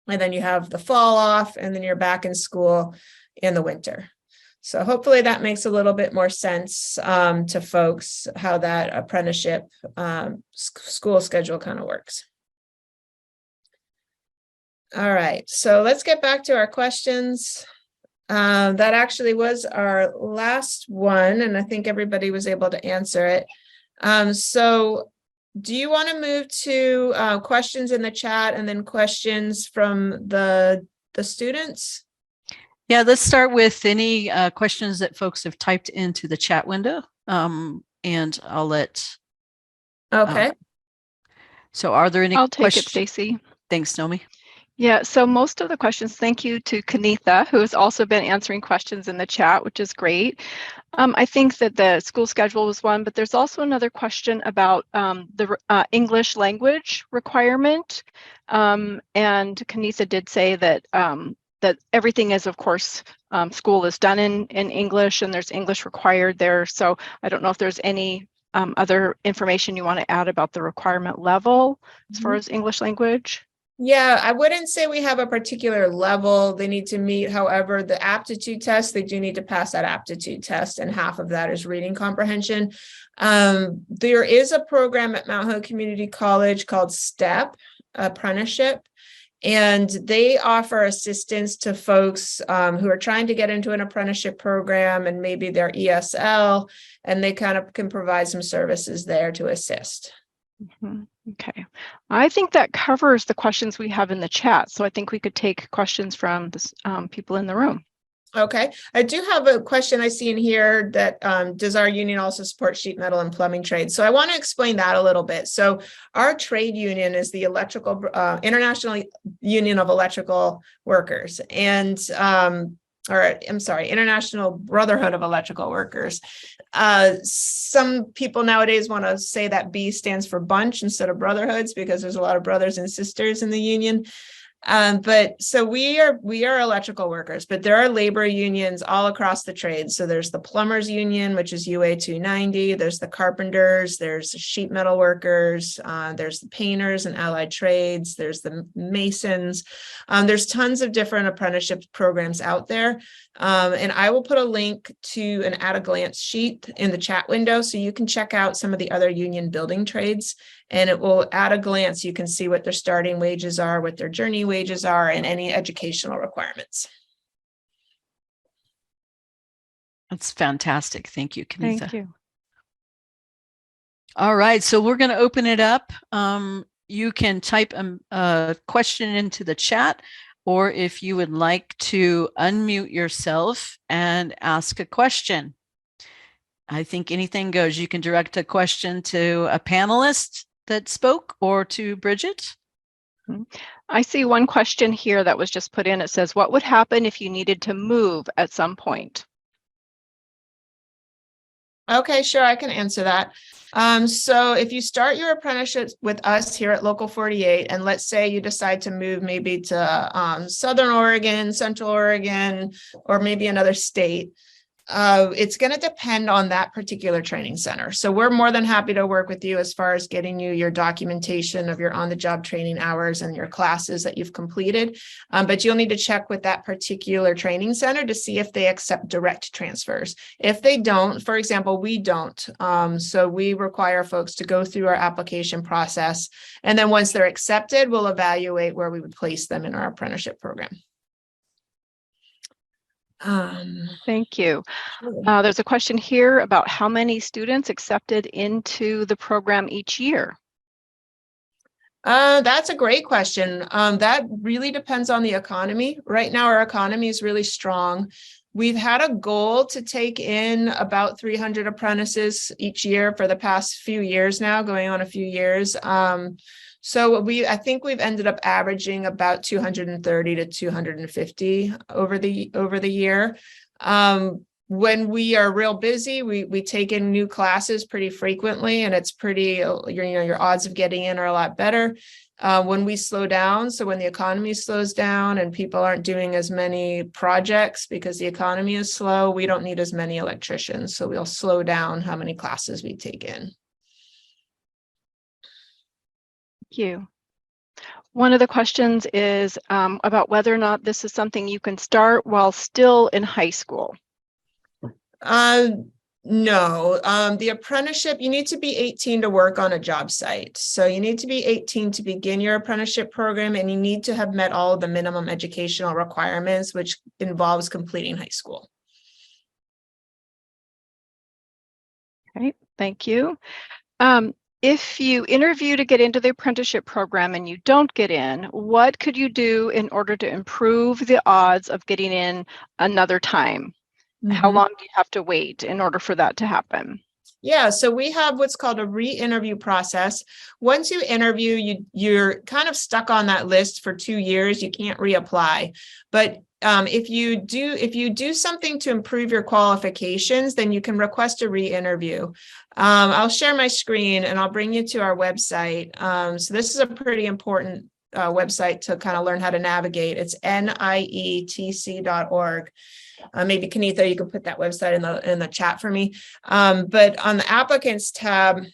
And then you have the fall off, and then you're back in school in the winter. So hopefully that makes a little bit more sense to folks, how that apprenticeship school schedule kind of works. All right, so let's get back to our questions. That actually was our last one, and I think everybody was able to answer it. So do you want to move to questions in the chat and then questions from the students? Yeah, let's start with any questions that folks have typed into the chat window, and I'll let. Okay. So are there any I'll take questions? it, Stacy. Thanks, Nomi. Yeah, so most of the questions, thank you to Kanitha, who has also been answering questions in the chat, which is great. I think that the school schedule was one, but there's also another question about the English language requirement. And Kanitha did say that that everything is, of course, school is done in English, and there's English required there. So I don't know if there's any other information you want to add about the requirement level as far as English language. Yeah, I wouldn't say we have a particular level they need to meet. However, the aptitude test, they do need to pass that aptitude test, and half of that is reading comprehension. There is a program at Mount Hope Community College called STEP Apprenticeship, and they offer assistance to folks who are trying to get into an apprenticeship program, and maybe they're ESL, and they kind of can provide some services there to assist. Mm-hmm. Okay, I think that covers the questions we have in the chat. So I think we could take questions from the people in the room. Okay, I do have a question I see in here that does our union also support sheet metal and plumbing trades? So I want to explain that a little bit. So our trade union is the electrical International Union of Electrical Workers, and International Brotherhood of Electrical Workers. Some people nowadays want to say that B stands for bunch instead of brotherhoods, because there's a lot of brothers and sisters in the union. But so we are electrical workers, but there are labor unions all across the trade. So there's the plumbers union, which is UA 290. There's the carpenters, there's the sheet metal workers, there's the painters and allied trades, there's the masons. There's tons of different apprenticeship programs out there. And I will put a link to an at a glance sheet in the chat window, so you can check out some of the other union building trades, and it will at a glance, you can see what their starting wages are, what their journey wages are, and any educational requirements. That's fantastic. Thank you, Kanitha. Thank you. All right, so we're going to open it up. You can type a question into the chat, or if you would like to unmute yourself and ask a question. I think anything goes. You can direct a question to a panelist that spoke or to Bridget. I see one question here that was just put in. It says, what would happen if you needed to move at some point? Okay, sure, I can answer that. So if you start your apprenticeship with us here at Local 48, and let's say you decide to move maybe to Southern Oregon, Central Oregon, or maybe another state, it's going to depend on that particular training center. So we're more than happy to work with you as far as getting you your documentation of your on-the-job training hours and your classes that you've completed. But you'll need to check with that particular training center to see if they accept direct transfers. If they don't, for example, we don't. So we require folks to go through our application process. And then once they're accepted, we'll evaluate where we would place them in our apprenticeship program. Thank you. There's a question here about how many students accepted into the program each year. That's a great question. That really depends on the economy. Right now, our economy is really strong. We've had a goal to take in about 300 apprentices each year for the past few years now, going on a few years. So I think we've ended up averaging about 230 to 250 over the year. When we are real busy, we take in new classes pretty frequently, and it's pretty, your odds of getting in are a lot better. When we slow down, so when the economy slows down and people aren't doing as many projects because the economy is slow, we don't need as many electricians. So we'll slow down how many classes we take in. Thank you. One of the questions is about whether or not this is something you can start while still in high school. No, the apprenticeship, you need to be 18 to work on a job site. So you need to be 18 to begin your apprenticeship program, and you need to have met all of the minimum educational requirements, which involves completing high school. Okay, thank you. If you interview to get into the apprenticeship program and you don't get in, what could you do in order to improve the odds of getting in another time? How long do you have to wait in order for that to happen? Yeah, so we have what's called a re-interview process. Once you interview, you're kind of stuck on that list for 2 years. You can't reapply. But if you do something to improve your qualifications, then you can request a re-interview. I'll share my screen and I'll bring you to our website. So this is a pretty important website to kind of learn how to navigate. It's nietc.org. Maybe Kanitha, you can put that website in the chat for me. But on the applicants tab,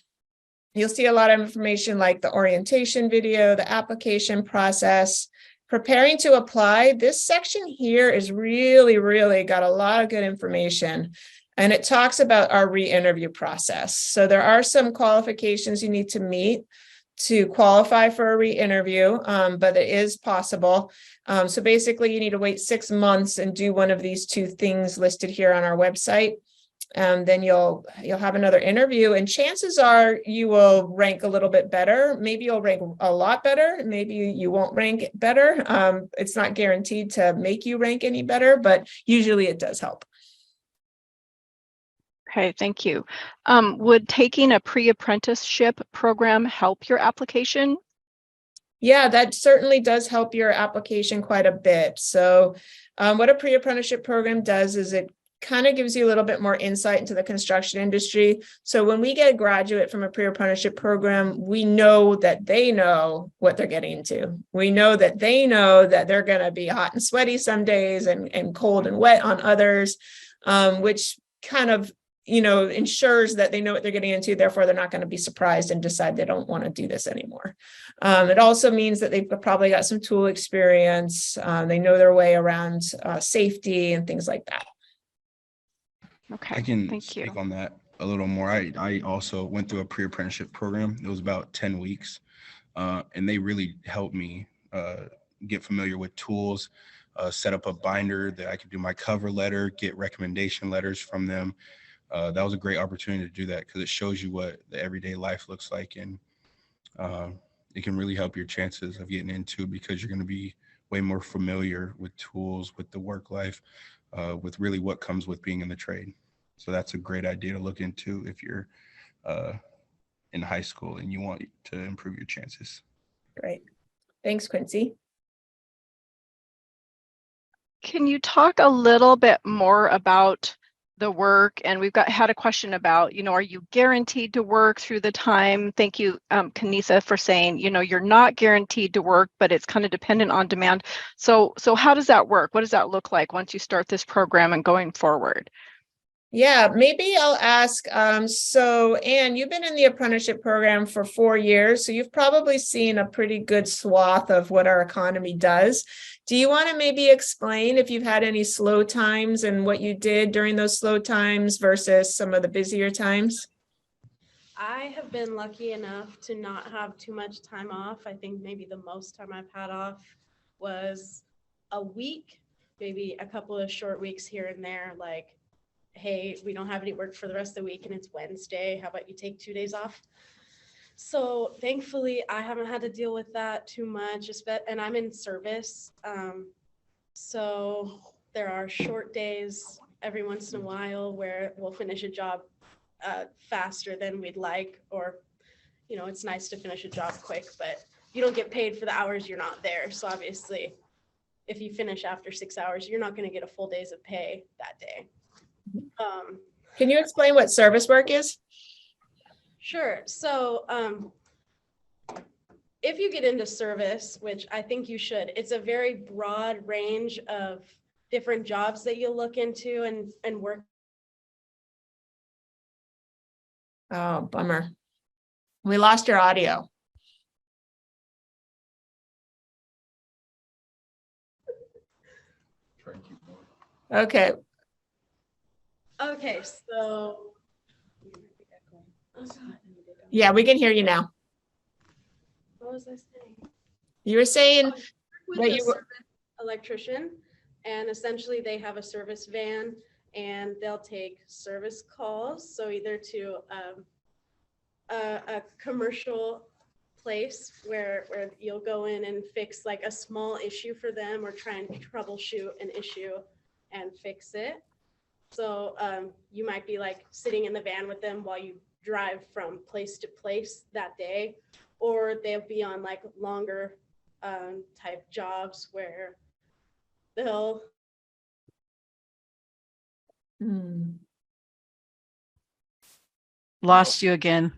you'll see a lot of information like the orientation video, the application process, preparing to apply. This section here is really got a lot of good information. And it talks about our re-interview process. So there are some qualifications you need to meet to qualify for a re-interview, but it is possible. So basically you need to wait 6 months and do one of these 2 things listed here on our website. Then you'll have another interview, and chances are you will rank a little bit better. Maybe you'll rank a lot better. Maybe you won't rank better. It's not guaranteed to make you rank any better, but usually it does help. Okay, thank you. Would taking a pre-apprenticeship program help your application? Yeah, that certainly does help your application quite a bit. So what a pre-apprenticeship program does is it kind of gives you a little bit more insight into the construction industry. So when we get a graduate from a pre-apprenticeship program, we know that they know what they're getting into. We know that they know that they're going to be hot and sweaty some days and cold and wet on others, which kind of ensures that they know what they're getting into. Therefore, they're not going to be surprised and decide they don't want to do this anymore. It also means that they've probably got some tool experience. They know their way around safety and things like that. Okay, I can thank you. speak on that a little more. I also went through a pre-apprenticeship program. It was about 10 weeks, and they really helped me get familiar with tools, set up a binder that I could do my cover letter, get recommendation letters from them. that was a great opportunity to do that because it shows you what the everyday life looks like, and it can really help your chances of getting into it because you're going to be way more familiar with tools, with the work life, with really what comes with being in the trade. So that's a great idea to look into if you're in high school and you want to improve your chances. Great. Thanks, Quincy. Can you talk a little bit more about the work? And we've had a question about, are you guaranteed to work through the time? Thank you, Kanisa, for saying, you're not guaranteed to work, but it's kind of dependent on demand. So how does that work? What does that look like once you start this program and going forward? Yeah, maybe I'll ask, so Anne, you've been in the apprenticeship program for 4 years, so you've probably seen a pretty good swath of what our economy does. Do you want to maybe explain if you've had any slow times and what you did during those slow times versus some of the busier times? I have been lucky enough to not have too much time off. I think maybe the most time I've had off was a week, maybe a couple of short weeks here and there, like, hey, we don't have any work for the rest of the week and it's Wednesday. How about you take 2 days off? So thankfully, I haven't had to deal with that too much, and I'm in service. So there are short days every once in a while where we'll finish a job faster than we'd like, or, it's nice to finish a job quick, but you don't get paid for the hours you're not there. So obviously, if you finish after 6 hours, you're not going to get a full days of pay that day. Can you explain what service work is? Sure. So if you get into service, which I think you should, it's a very broad range of different jobs that you'll look into and work. Oh, bummer. We lost your audio. Okay. Okay, so Yeah, we can hear you now. what was I saying? You were saying With that a you were, service electrician, and essentially they have a service van and they'll take service calls. So either to a commercial place where you'll go in and fix like a small issue for them or try and troubleshoot an issue and fix it. So you might be like sitting in the van with them while you drive from place to place that day, or they'll be on like longer type jobs where they'll. Lost you again.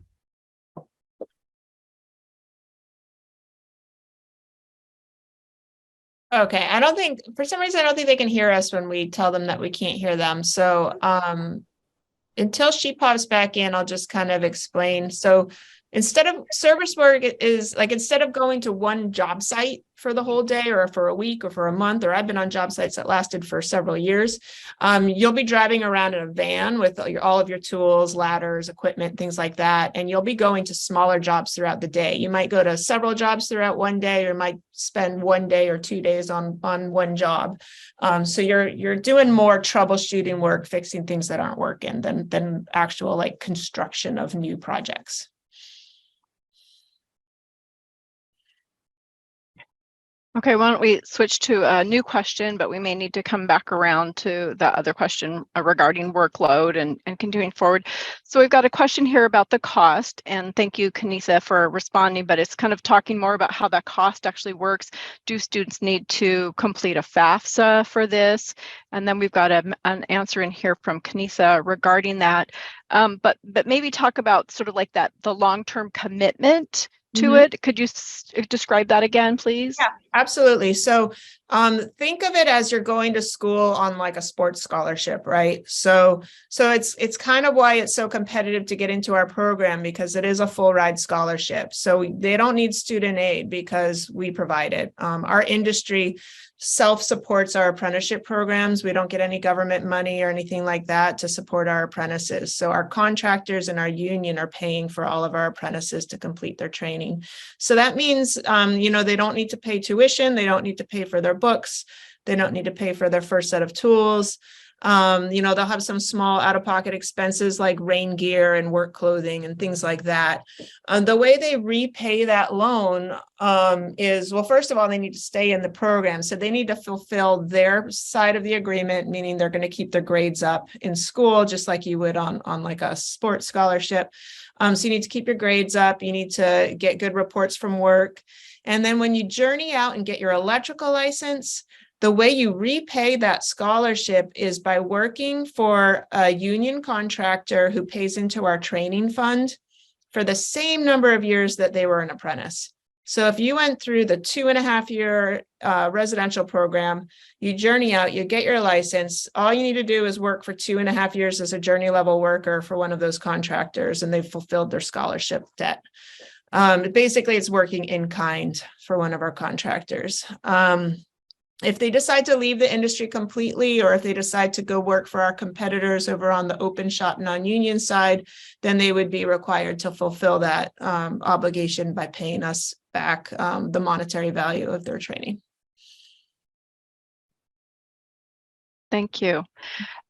Okay, for some reason, I don't think they can hear us when we tell them that we can't hear them. So until she pops back in, I'll just kind of explain. So instead of service work is like, instead of going to one job site for the whole day or for a week or for a month, or I've been on job sites that lasted for several years, you'll be driving around in a van with all of your tools, ladders, equipment, things like that. And you'll be going to smaller jobs throughout the day. You might go to several jobs throughout one day, or might spend 1 day or 2 days on one job. So you're doing more troubleshooting work, fixing things that aren't working than actual like construction of new projects. Okay, why don't we switch to a new question, but we may need to come back around to the other question regarding workload and continuing forward. So we've got a question here about the cost, and thank you, Kanisa, for responding, but it's kind of talking more about how that cost actually works. Do students need to complete a FAFSA for this? And then we've got an answer in here from Kanisa regarding that, but maybe talk about sort of like the long-term commitment to it. Could you describe that again, please? Yeah, absolutely. So think of it as you're going to school on like a sports scholarship, right? So it's kind of why it's so competitive to get into our program, because it is a full ride scholarship. So they don't need student aid because we provide it. Our industry self-supports our apprenticeship programs. We don't get any government money or anything like that to support our apprentices. So our contractors and our union are paying for all of our apprentices to complete their training. So that means, they don't need to pay tuition. They don't need to pay for their books. They don't need to pay for their first set of tools. They'll have some small out-of-pocket expenses like rain gear and work clothing and things like that. The way they repay that loan is, well, first of all, they need to stay in the program. So they need to fulfill their side of the agreement, meaning they're going to keep their grades up in school, just like you would on like a sports scholarship. So you need to keep your grades up. You need to get good reports from work. And then when you journey out and get your electrical license, the way you repay that scholarship is by working for a union contractor who pays into our training fund for the same number of years that they were an apprentice. So if you went through the 2.5-year residential program, you journey out, you get your license. All you need to do is work for 2.5 years as a journey level worker for one of those contractors, and they've fulfilled their scholarship debt. Basically, it's working in kind for one of our contractors. If they decide to leave the industry completely, or if they decide to go work for our competitors over on the open shop non-union side, then they would be required to fulfill that obligation by paying us back the monetary value of their training. Thank you.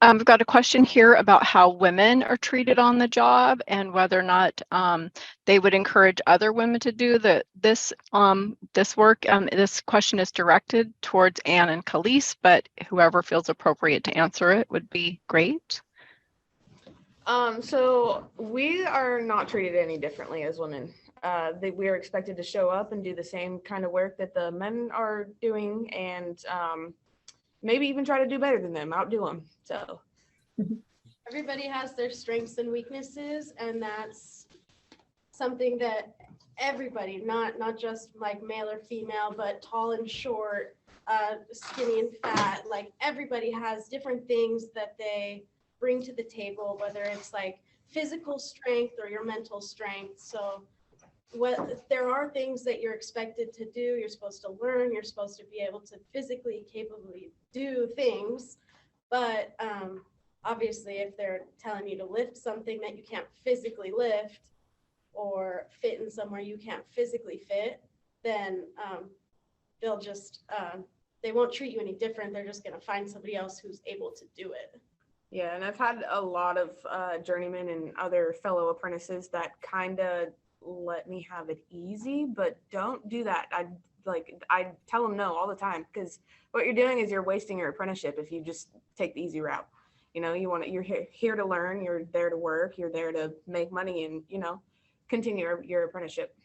We've got a question here about how women are treated on the job and whether or not they would encourage other women to do this work. This question is directed towards Anne and Khalees, but whoever feels appropriate to answer it would be great. So we are not treated any differently as women. We are expected to show up and do the same kind of work that the men are doing, and maybe even try to do better than them, outdo them. So everybody has their strengths and weaknesses, and that's something that everybody, not just like male or female, but tall and short, skinny and fat, like everybody has different things that they bring to the table, whether it's like physical strength or your mental strength. So there are things that you're expected to do, you're supposed to learn, you're supposed to be able to physically capably do things, but obviously if they're telling you to lift something that you can't physically lift or fit in somewhere you can't physically fit, then they'll just they won't treat you any different. They're just going to find somebody else who's able to do it. Yeah, and I've had a lot of journeymen and other fellow apprentices that kind of let me have it easy, but don't do that. I tell them no all the time, because what you're doing is you're wasting your apprenticeship if you just take the easy route. You're here to learn, you're there to work, you're there to make money, and continue your apprenticeship.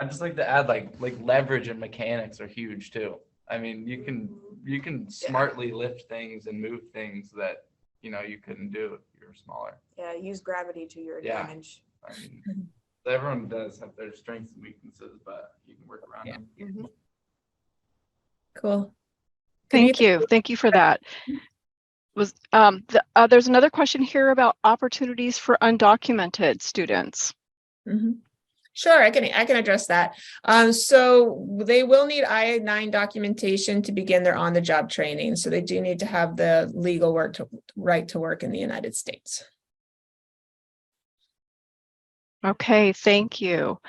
I'd just like to add like leverage and mechanics are huge too. I mean, you can smartly lift things and move things that you couldn't do if you were smaller. Yeah, use gravity to your advantage. I mean, everyone does have their strengths and weaknesses, but you can work around them. Mm-hmm. Cool. Thank you for that. There's another question here about opportunities for undocumented students. Mm-hmm. Sure, I can address that. So they will need I-9 documentation to begin their on-the-job training. So they do need to have the legal right to work in the United States. Okay, thank you.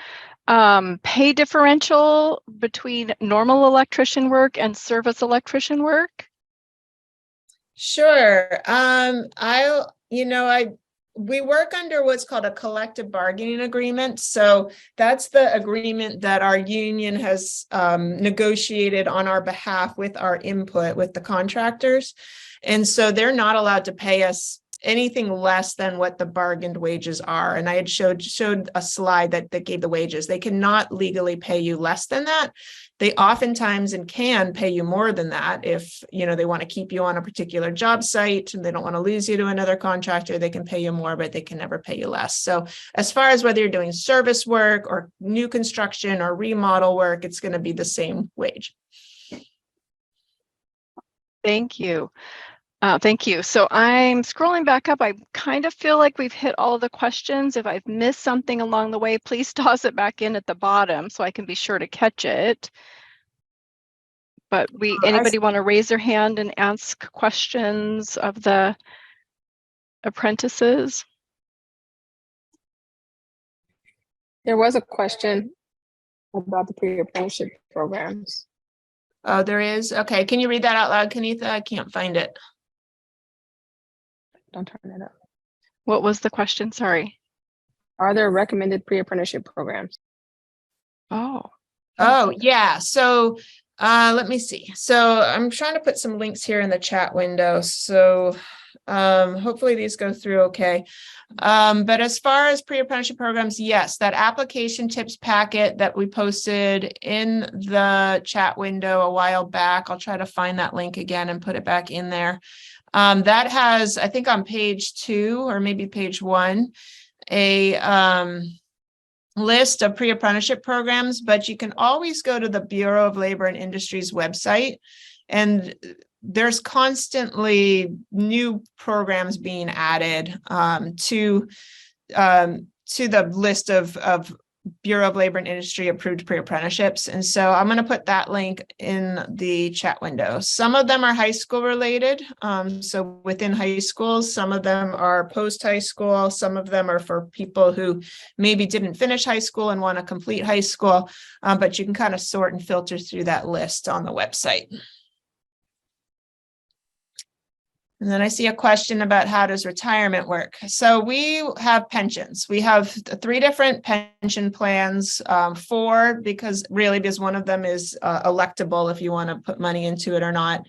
Pay differential between normal electrician work and service electrician work? Sure. We work under what's called a collective bargaining agreement. So that's the agreement that our union has negotiated on our behalf with our input with the contractors. And so they're not allowed to pay us anything less than what the bargained wages are. And I had showed a slide that gave the wages. They cannot legally pay you less than that. They oftentimes can pay you more than that if they want to keep you on a particular job site and they don't want to lose you to another contractor. They can pay you more, but they can never pay you less. So as far as whether you're doing service work or new construction or remodel work, it's going to be the same wage. Thank you. Thank you. So I'm scrolling back up. I kind of feel like we've hit all of the questions. If I've missed something along the way, please toss it back in at the bottom so I can be sure to catch it. But anybody want to raise their hand and ask questions of the apprentices? There was a question about the pre-apprenticeship programs. Oh, there is? Okay. Can you read that out loud, Kanitha? I can't find it. don't turn it up. What was the question? Sorry. Are there recommended pre-apprenticeship programs? Oh. Oh, yeah. So let me see. So I'm trying to put some links here in the chat window. So hopefully these go through okay. But as far as pre-apprenticeship programs, yes, that application tips packet that we posted in the chat window a while back, I'll try to find that link again and put it back in there. That has, I think on page 2 or maybe page 1, a list of pre-apprenticeship programs, but you can always go to the Bureau of Labor and Industries website, and there's constantly new programs being added to the list of Bureau of Labor and Industry approved pre-apprenticeships. And so I'm going to put that link in the chat window. Some of them are high school related. So within high schools, some of them are post high school. Some of them are for people who maybe didn't finish high school and want to complete high school. But you can kind of sort and filter through that list on the website. And then I see a question about how does retirement work? So we have pensions. We have 3 different pension plans, 4 because one of them is electable if you want to put money into it or not.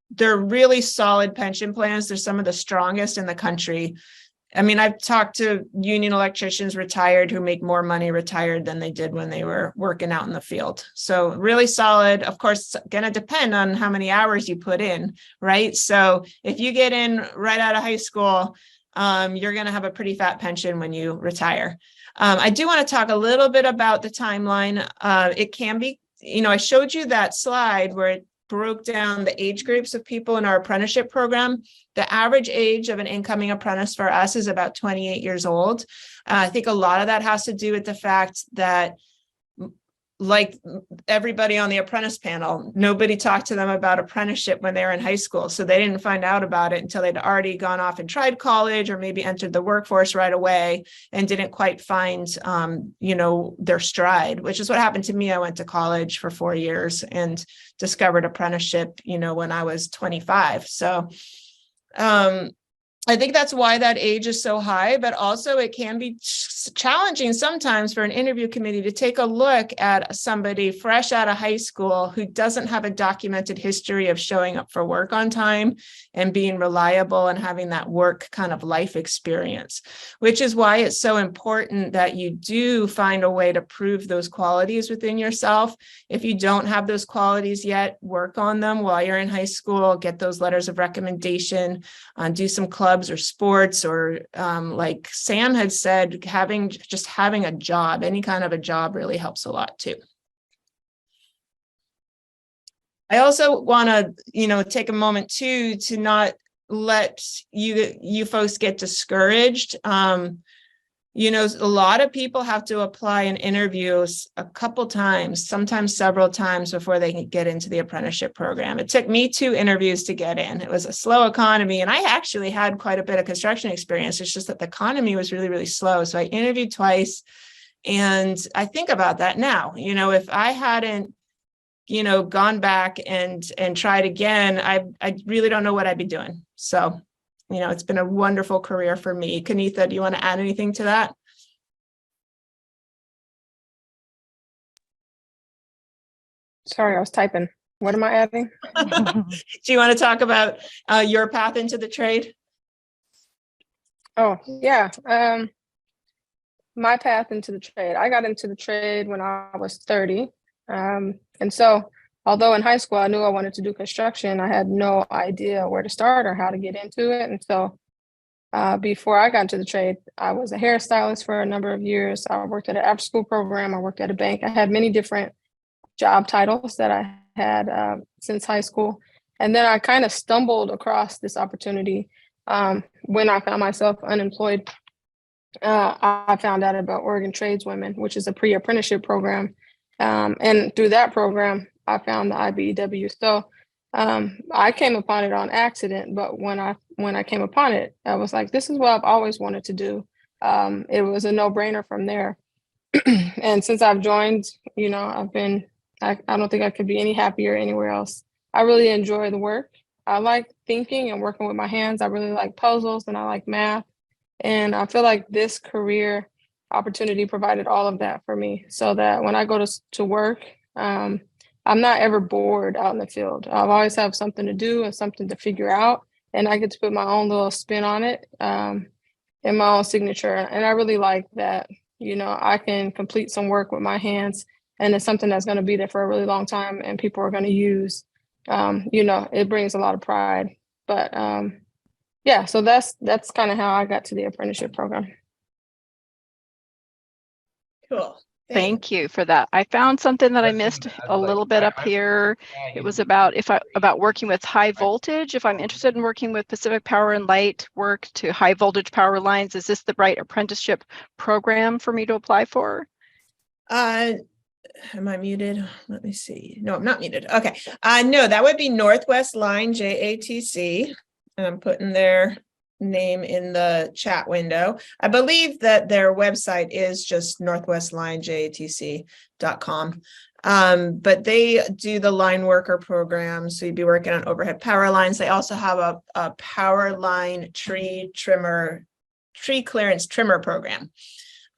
They're really solid pension plans. They're some of the strongest in the country. I mean, I've talked to union electricians retired who make more money retired than they did when they were working out in the field. So really solid. Of course, it's going to depend on how many hours you put in, right? So if you get in right out of high school, you're going to have a pretty fat pension when you retire. I do want to talk a little bit about the timeline. It can be, I showed you that slide where it broke down the age groups of people in our apprenticeship program. The average age of an incoming apprentice for us is about 28 years old. I think a lot of that has to do with the fact that, like everybody on the apprentice panel, nobody talked to them about apprenticeship when they were in high school. So they didn't find out about it until they'd already gone off and tried college or maybe entered the workforce right away and didn't quite find, their stride, which is what happened to me. I went to college for 4 years and discovered apprenticeship, when I was 25. So I think that's why that age is so high, but also it can be challenging sometimes for an interview committee to take a look at somebody fresh out of high school who doesn't have a documented history of showing up for work on time and being reliable and having that work kind of life experience, which is why it's so important that you do find a way to prove those qualities within yourself. If you don't have those qualities yet, work on them while you're in high school, get those letters of recommendation, do some clubs or sports, or like Sam had said, having a job, any kind of a job really helps a lot too. I also want to, take a moment too, to not let you folks get discouraged. A lot of people have to apply in interviews a couple times, sometimes several times before they can get into the apprenticeship program. It took me 2 interviews to get in. It was a slow economy, and I actually had quite a bit of construction experience. It's just that the economy was really, really slow. So I interviewed twice, and I think about that now. If I hadn't, gone back and tried again, I really don't know what I'd be doing. So it's been a wonderful career for me. Kanitha, do you want to add anything to that? Sorry, I was typing. What am I adding? Do you want to talk about your path into the trade? Oh, yeah. My path into the trade. I got into the trade when I was 30. And so, although in high school I knew I wanted to do construction, I had no idea where to start or how to get into it. And so before I got into the trade, I was a hairstylist for a number of years. I worked at an after-school program. I worked at a bank. I had many different job titles that I had since high school. And then I kind of stumbled across this opportunity when I found myself unemployed. I found out about Oregon Tradeswomen, which is a pre-apprenticeship program. And through that program, I found the IEBW. So I came upon it on accident, but when I came upon it, I was like, this is what I've always wanted to do. It was a no-brainer from there. And since I've joined, I don't think I could be any happier anywhere else. I really enjoy the work. I like thinking and working with my hands. I really like puzzles and I like math. And I feel like this career opportunity provided all of that for me, so that when I go to work, I'm not ever bored out in the field. I've always have something to do and something to figure out, and I get to put my own little spin on it, and my own signature. And I really like that, I can complete some work with my hands, and it's something that's going to be there for a really long time and people are going to use. It brings a lot of pride. But yeah, so that's kind of how I got to the apprenticeship program. Cool. Thank you for that. I found something that I That's missed something a I'd like- little bit up I- here. Yeah, It was about about working with high voltage. If I'm interested in working with Pacific Power and Light work to high voltage power lines, is this the right apprenticeship program for me to apply for? Am I muted? Let me see. No, I'm not muted. Okay. No, that would be Northwest Line JATC. And I'm putting their name in the chat window. I believe that their website is just northwestlinejatc.com. But they do the line worker program. So you'd be working on overhead power lines. They also have a power line tree clearance trimmer program.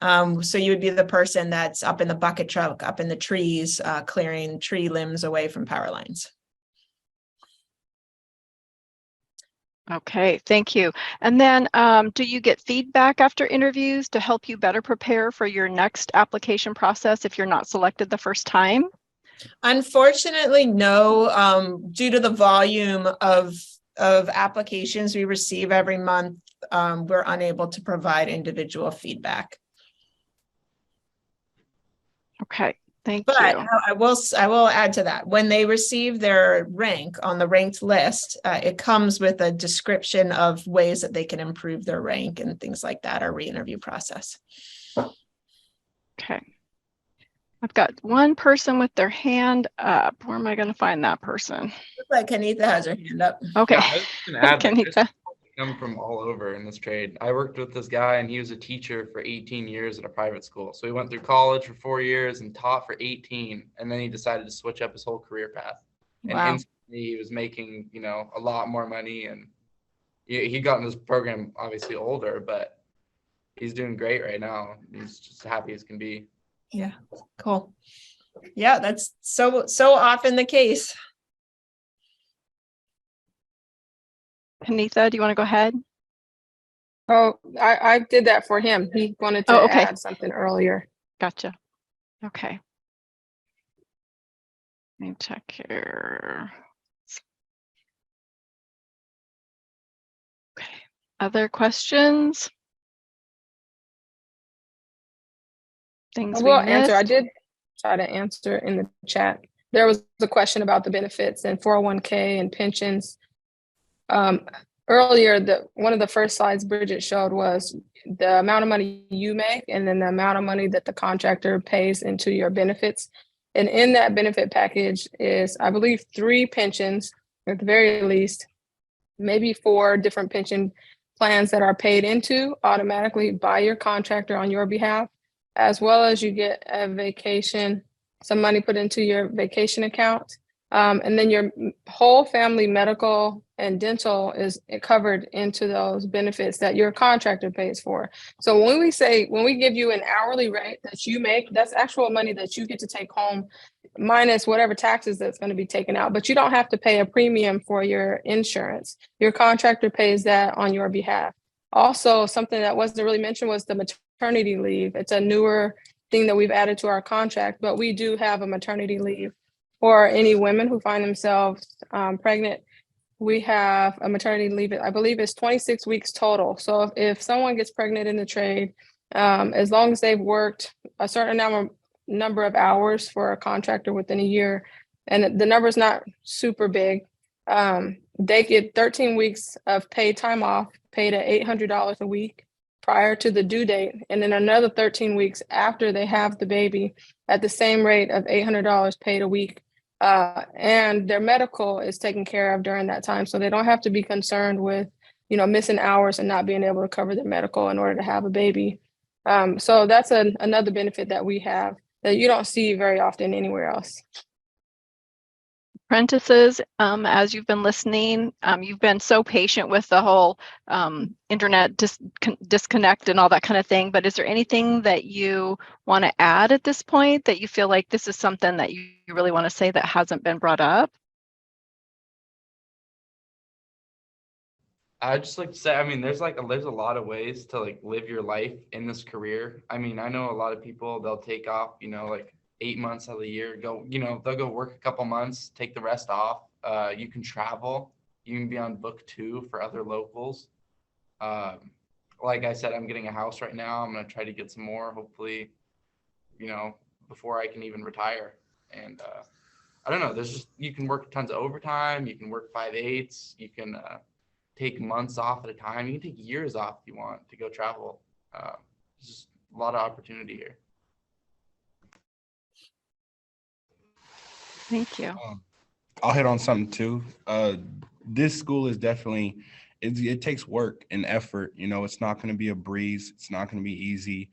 So you would be the person that's up in the bucket truck, up in the trees, clearing tree limbs away from power lines. Okay, thank you. And then do you get feedback after interviews to help you better prepare for your next application process if you're not selected the first time? Unfortunately, no. Due to the volume of applications we receive every month, we're unable to provide individual feedback. Okay, thank But you. I will add to that. When they receive their rank on the ranked list, it comes with a description of ways that they can improve their rank and things like that, our re-interview process. Okay. I've got one person with their hand up. Where am I going to find that person? Looks like Kanitha has her hand up. Okay. Yeah, I was just gonna add, like, there's Kanitha. come from all over in this trade. I worked with this guy and he was a teacher for 18 years at a private school. So he went through college for 4 years and taught for 18. And then he decided to switch up his whole career path. And Wow. instantly he was making, a lot more money. And he got in this program obviously older, but he's doing great right now. He's just happy as can be. Yeah, cool. Yeah, that's so often the case. Kanitha, do you want to go ahead? Oh, I did that for him. He wanted to okay. add something earlier. Gotcha. Okay. Let me check here. Okay. Other questions? Things I will we answer. I missed? did try to answer in the chat. There was a question about the benefits and 401k and pensions. Earlier, one of the first slides Bridget showed was the amount of money you make and then the amount of money that the contractor pays into your benefits. And in that benefit package is, I believe, 3 pensions at the very least, maybe 4 different pension plans that are paid into automatically by your contractor on your behalf, as well as you get a vacation, some money put into your vacation account. And then your whole family medical and dental is covered into those benefits that your contractor pays for. So when we give you an hourly rate that you make, that's actual money that you get to take home, minus whatever taxes that's going to be taken out. But you don't have to pay a premium for your insurance. Your contractor pays that on your behalf. Also, something that wasn't really mentioned was the maternity leave. It's a newer thing that we've added to our contract, but we do have a maternity leave for any women who find themselves pregnant. We have a maternity leave, I believe it's 26 weeks total. So if someone gets pregnant in the trade, as long as they've worked a certain number of hours for a contractor within a year, and the number's not super big, they get 13 weeks of paid time off, paid at $800 a week prior to the due date, and then another 13 weeks after they have the baby at the same rate of $800 paid a week. And their medical is taken care of during that time. So they don't have to be concerned with, missing hours and not being able to cover their medical in order to have a baby. So that's another benefit that we have that you don't see very often anywhere else. Apprentices, as you've been listening, you've been so patient with the whole internet disconnect and all that kind of thing, but is there anything that you want to add at this point that you feel like this is something that you really want to say that hasn't been brought up? I just like to say, I mean, there's a lot of ways to like live your life in this career. I mean, I know a lot of people, they'll take off, like 8 months of the year, they'll go work a couple months, take the rest off. You can travel, you can be on book 2 for other locals. Like I said, I'm getting a house right now. I'm going to try to get some more, hopefully, before I can even retire. And I don't know, you can work tons of overtime. You can work 5/8. You can, take months off at a time. You can take years off if you want to go travel. There's just a lot of opportunity here. Thank you. I'll hit on something too. This school is definitely, it takes work and effort. It's not going to be a breeze. It's not going to be easy.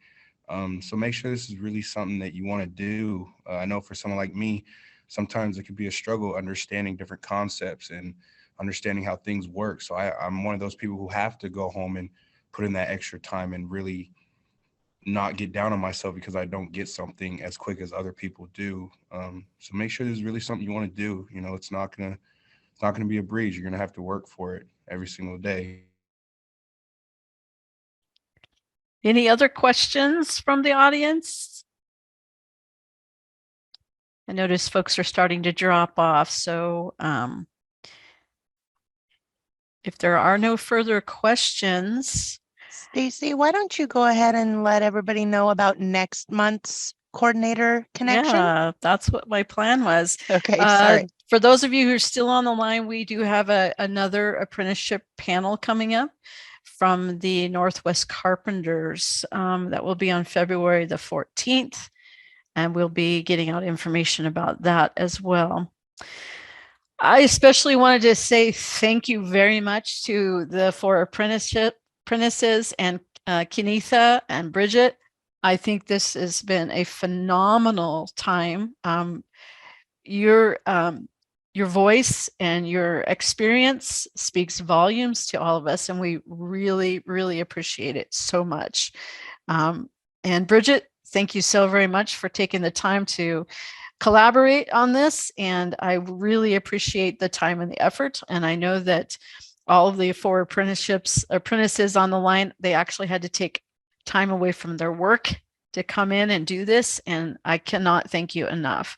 So make sure this is really something that you want to do. I know for someone like me, sometimes it could be a struggle understanding different concepts and understanding how things work. So I'm one of those people who have to go home and put in that extra time and really not get down on myself because I don't get something as quick as other people do. So make sure there's really something you want to do. It's not gonna be a breeze. You're gonna have to work for it every single day. Any other questions from the audience? I notice folks are starting to drop off. So if there are no further questions. Stacy, why don't you go ahead and let everybody know about next month's coordinator connection? Yeah, that's what my plan was. Okay, sorry. For those of you who are still on the line, we do have another apprenticeship panel coming up from the Northwest Carpenters that will be on February the 14th. And we'll be getting out information about that as well. I especially wanted to say thank you very much to the 4 apprentices and Kenitha and Bridget. I think this has been a phenomenal time. Your voice and your experience speaks volumes to all of us, and we really, really appreciate it so much. And Bridget, thank you so very much for taking the time to collaborate on this. And I really appreciate the time and the effort. And I know that all of the 4 apprentices on the line, they actually had to take time away from their work to come in and do this. And I cannot thank you enough.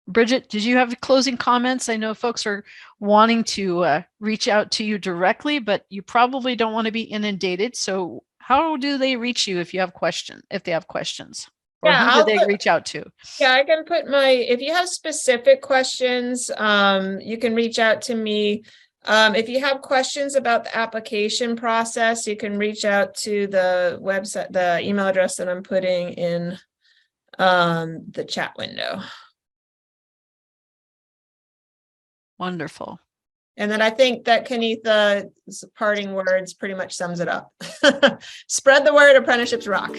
Bridget, did you have closing comments? I know folks are wanting to reach out to you directly, but you probably don't want to be inundated. So how do they reach you if they have questions? Or who do they reach out to? Yeah, I can put if you have specific questions, you can reach out to me. If you have questions about the application process, you can reach out to the website, the email address that I'm putting in the chat window. Wonderful. And then I think that Kenitha's parting words pretty much sums it up. Spread the word, apprenticeships rock.